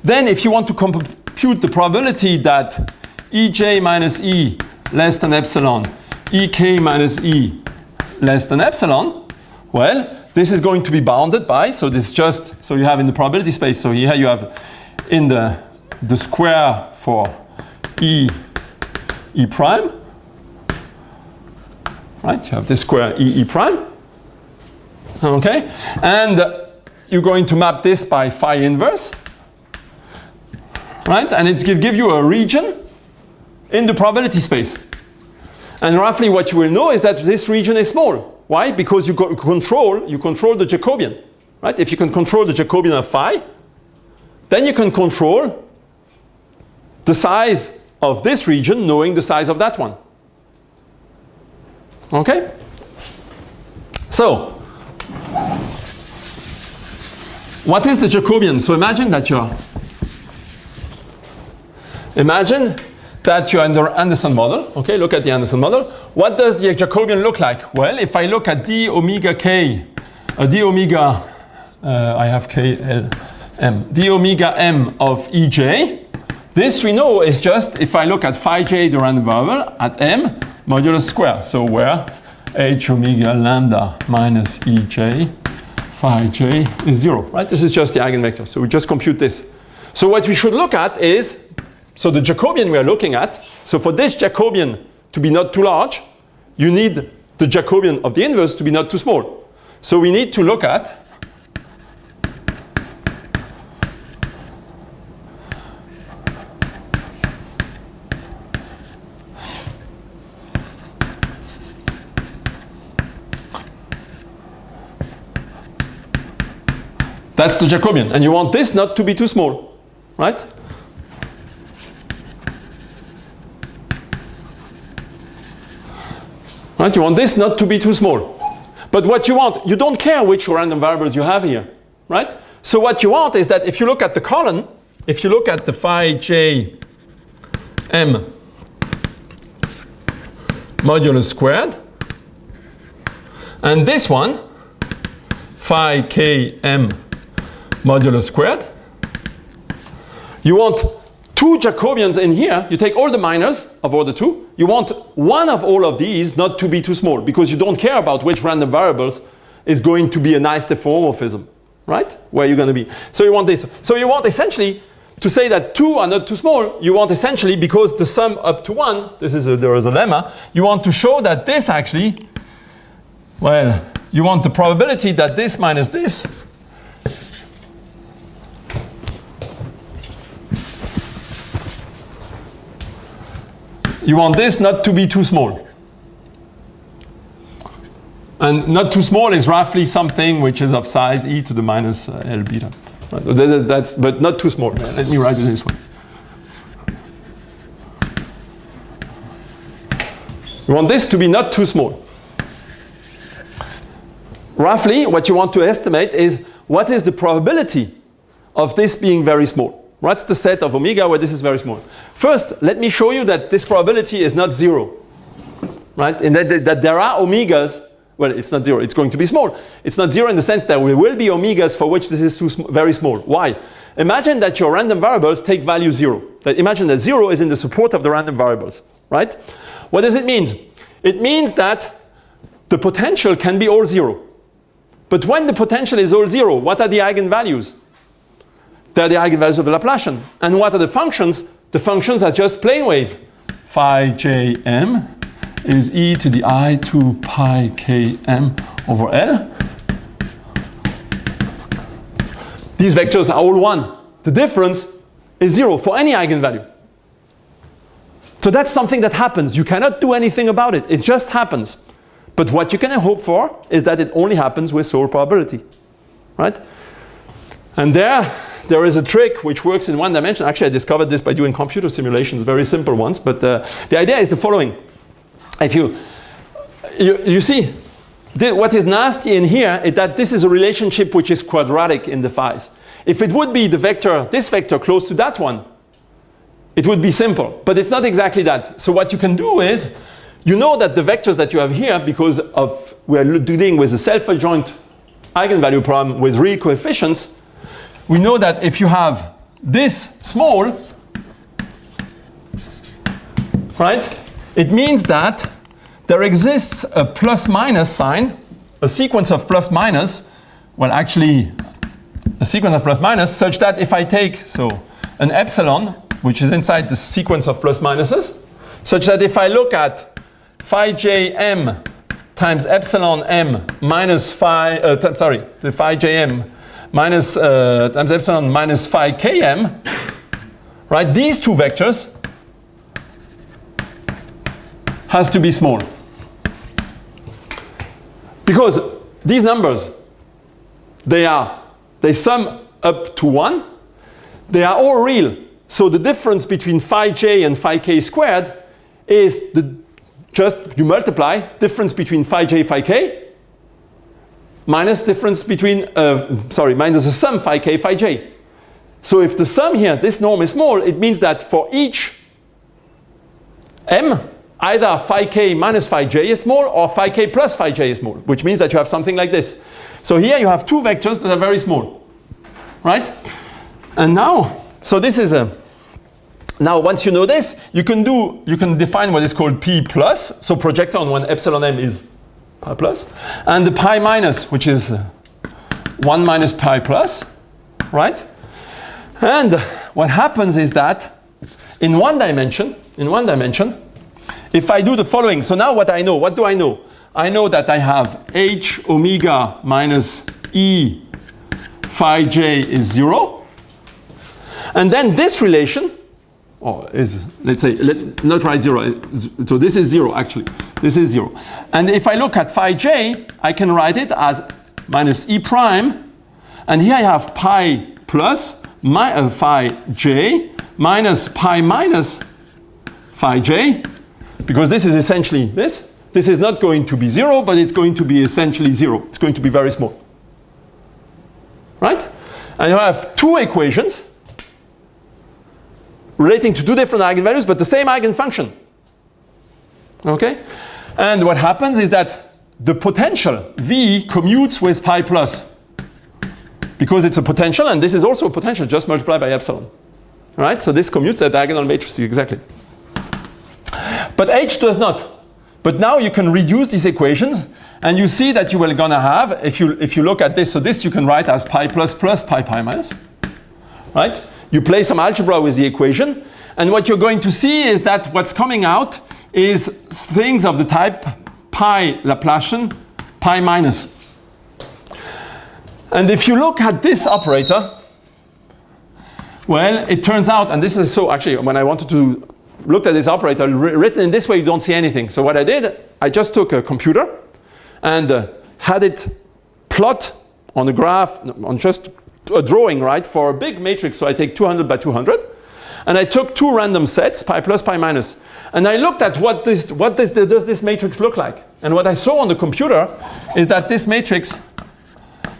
Then if you want to compute the probability that ej minus e less than epsilon, ek minus e less than epsilon, well, this is going to be bounded by, so this just, so you have in the probability space, so here you have in the square for e prime, right? You have this square e prime, okay? And you're going to map this by phi inverse, right? And it's give you a region in the probability space. And roughly what you will know is that this region is small. Why? Because you control the Jacobian, right? If you can control the Jacobian of phi, then you can control the size of this region knowing the size of that one. Okay? So, what is the Jacobian? So imagine that you're in the Anderson model. Okay, look at the Anderson model. What does the Jacobian look like? Well, if I look at d omega k, d omega, I have k, l, m, d omega m of ej, this we know is just, if I look at phi j, the random variable, at m, modulus square. So where h omega lambda minus ej phi j is 0, right? This is just the eigenvector. So we just compute this. So what we should look at is, so the Jacobian we are looking at, so for this Jacobian to be not too large, you need the Jacobian of the inverse to be not too small. So we need to look at that's the Jacobian, and you want this not to be too small, right? Right, you want this not to be too small. But what you want, you don't care which random variables you have here, right? So what you want is that if you look at the column, if you look at the phi j m modulus squared, and this one, phi k m modulus squared, you want two Jacobians in here, you take all the minors of order 2, you want one of all of these not to be too small, because you don't care about which random variables is going to be a nice diffeomorphism, right? Where you're going to be. So you want this. So you want essentially to say that 2 are not too small, you want essentially, because the sum up to 1, there is a lemma, you want to show that this actually, well, you want the probability that this minus this you want this not to be too small. And not too small is roughly something which is of size e to the minus L beta. Right? But not too small. Let me write it this way. You want this to be not too small. Roughly, what you want to estimate is what is the probability of this being very small. What's the set of omega where this is very small? First, let me show you that this probability is not 0, right? And that there are omegas, well, it's not 0, it's going to be small. It's not 0 in the sense that there will be omegas for which this is very small. Why? Imagine that your random variables take value 0. Imagine that 0 is in the support of the random variables, right? What does it mean? It means that the potential can be all 0. But when the potential is all 0, what are the eigenvalues? They're the eigenvalues of the Laplacian. And what are the functions? the functions are just plane wave. Phi jm is e to the I2 pi km over L. These vectors are all 1. The difference is 0 for any eigenvalue. So that's something that happens. You cannot do anything about it. It just happens. But what you can hope for is that it only happens with sole probability. Right? And there is a trick which works in one dimension. Actually, I discovered this by doing computer simulations, very simple ones. But the idea is the following. If you see, what is nasty in here is that this is a relationship which is quadratic in the phi's. If it would be the vector, this vector close to that one, it would be simple. But it's not exactly that. So what you can do is, you know that the vectors that you have here, because of we're dealing with a self-adjoint eigenvalue problem with real coefficients, we know that if you have this small, right, it means that there exists a plus minus sign, a sequence of plus minus, well actually a sequence of plus minus, such that if I take an epsilon, which is inside the sequence of plus minuses, such that if I look at phi jm times epsilon m minus phi, the phi jm minus times epsilon minus phi km, right, these two vectors has to be small. Because these numbers, they sum up to 1. They are all real. So the difference between phi j and phi k squared is just you multiply difference between phi j phi k minus difference between minus the sum phi k phi j. So if the sum here, this norm is small, it means that for each m, either phi k minus phi j is small or phi k plus phi j is small, which means that you have something like this. So here you have two vectors that are very small, right? And now, so this is now once you know this, you can define what is called p plus. So projector on one epsilon m is pi plus, and the pi minus, which is 1 minus pi plus, right? And what happens is that in one dimension, if I do the following, so now what do I know? I know that I have h omega minus e phi j is 0. And then this relation, is, let's say, let's not write 0. So this is 0 actually. This is 0. And if I look at phi j, I can write it as minus e prime. And here I have pi plus phi j minus pi minus phi j. Because this is essentially this. This is not going to be 0, but it's going to be essentially 0. It's going to be very small. Right? And you have two equations relating to two different eigenvalues, but the same eigenfunction. Okay? And what happens is that the potential, V, commutes with pi plus. Because it's a potential, and this is also a potential, just multiplied by epsilon. Right? So this commutes the diagonal matrices exactly. But H does not. But now you can reduce these equations, and you see that you are gonna have, if you look at this, so this you can write as pi plus plus pi pi minus. Right? You play some algebra with the equation, and what you're going to see is that what's coming out is things of the type pi Laplacian, pi minus. And if you look at this operator, well, it turns out, and this is so actually, when I wanted to look at this operator, written in this way, you don't see anything. So what I did, I just took a computer and had it plot on a graph, on just a drawing, right, for a big matrix. So I take 200 by 200, and I took two random sets, pi plus, pi minus, and I looked at what does this matrix look like. And what I saw on the computer is that this matrix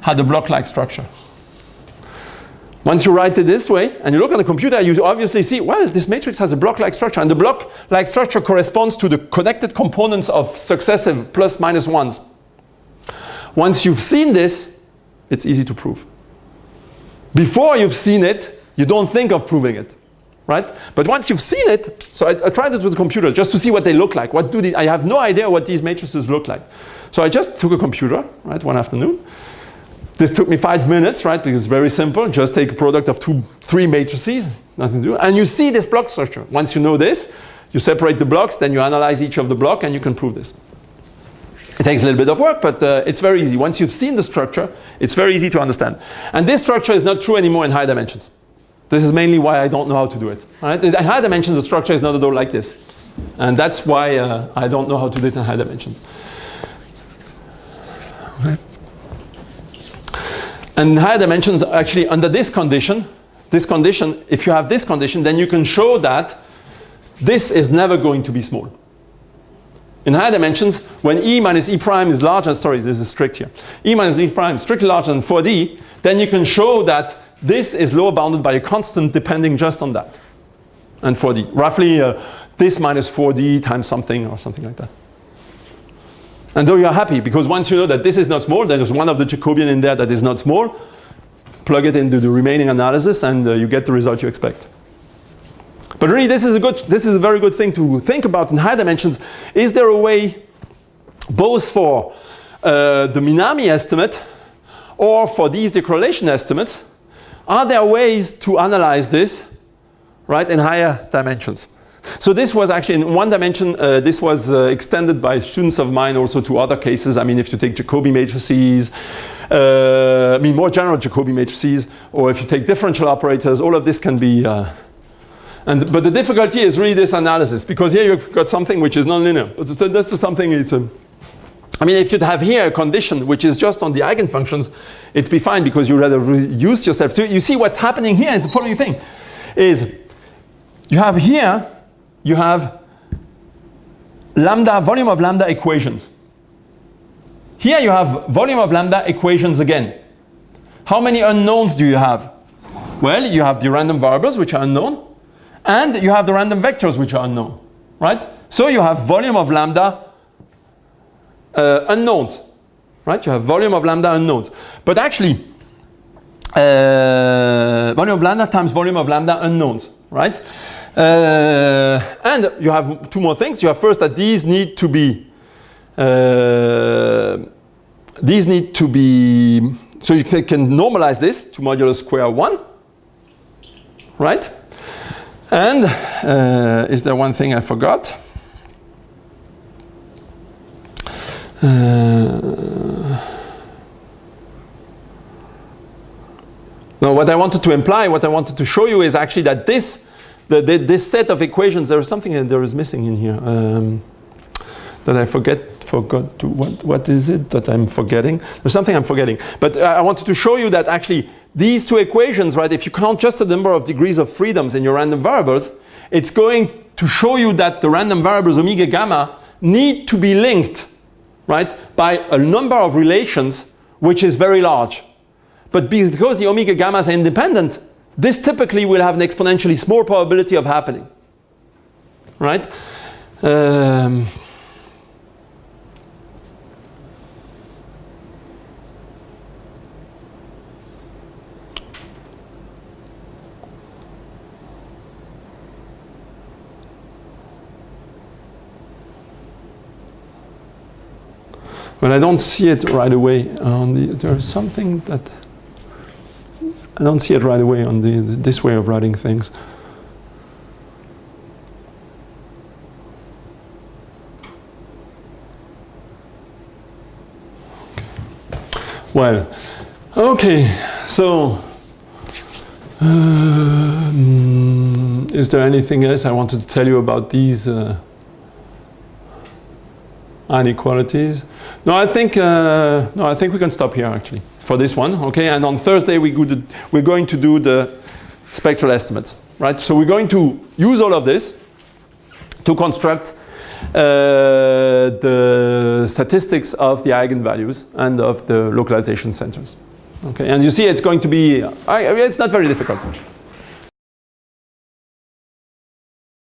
had a block-like structure. Once you write it this way, and you look on the computer, you obviously see, well, this matrix has a block-like structure, and the block-like structure corresponds to the connected components of successive plus minus ones. Once you've seen this, it's easy to prove. Before you've seen it, you don't think of proving it, right? But once you've seen it, so I tried it with the computer just to see what they look like. I have no idea what these matrices look like. So I just took a computer, right, one afternoon. This took me 5 minutes, right, because it's very simple. Just take a product of 3 matrices, nothing to do. And you see this block structure. Once you know this, you separate the blocks, then you analyze each of the block, and you can prove this. It takes a little bit of work, but it's very easy. Once you've seen the structure, it's very easy to understand. And this structure is not true anymore in high dimensions. This is mainly why I don't know how to do it. Right? In high dimensions, the structure is not at all like this. And that's why I don't know how to do it in high dimensions. Okay. And in higher dimensions, actually, under this condition, if you have this condition, then you can show that this is never going to be small. In higher dimensions, when E minus E prime is larger, sorry, this is strict here. E minus E prime is strictly larger than 4D, then you can show that this is lower bounded by a constant depending just on that. And 4D. Roughly this minus 4D times something or something like that. And though you are happy, because once you know that this is not small, there is one of the Jacobian in there that is not small, plug it into the remaining analysis and you get the result you expect. But really this is a very good thing to think about in high dimensions. Is there a way both for the Minami estimate or for these decorrelation estimates, are there ways to analyze this, right, in higher dimensions? So this was actually in one dimension, this was extended by students of mine also to other cases. I mean, if you take Jacobi matrices, I mean more general Jacobi matrices, or if you take differential operators, all of this can be, but the difficulty is really this analysis, because here you've got something which is nonlinear. But that's something, I mean, if you'd have here a condition which is just on the eigenfunctions, it'd be fine because you rather reduce yourself. So you see what's happening here is the following thing, is you have here, you have lambda, volume of lambda equations. Here you have volume of lambda equations again. How many unknowns do you have? Well, you have the random variables which are unknown, and you have the random vectors which are unknown, right? So you have volume of lambda unknowns, right? You have volume of lambda unknowns. But actually, volume of lambda times volume of lambda unknowns, right? And you have two more things. You have first that these need to be, so you can normalize this to modulus square 1, right? And is there one thing I forgot? No, what I wanted to imply, what I wanted to show you is actually that this set of equations, there is something that there is missing in here that I forgot to, what is it that I'm forgetting? There's something I'm forgetting. But I wanted to show you that actually these two equations, right, if you count just the number of degrees of freedoms in your random variables, it's going to show you that the random variables omega gamma need to be linked, right, by a number of relations which is very large. But because the omega gammas are independent, this typically will have an exponentially small probability of happening, right? Well, I don't see it right away on the, there is something that I don't see it right away on this way of writing things. Okay. Well, okay, so is there anything else I wanted to tell you about these inequalities? No, I think we can stop here actually for this one, okay? And on Thursday we're going to do the spectral estimates, right? So we're going to use all of this to construct the statistics of the eigenvalues and of the localization centers, okay? And you see, it's going to be, it's not very difficult.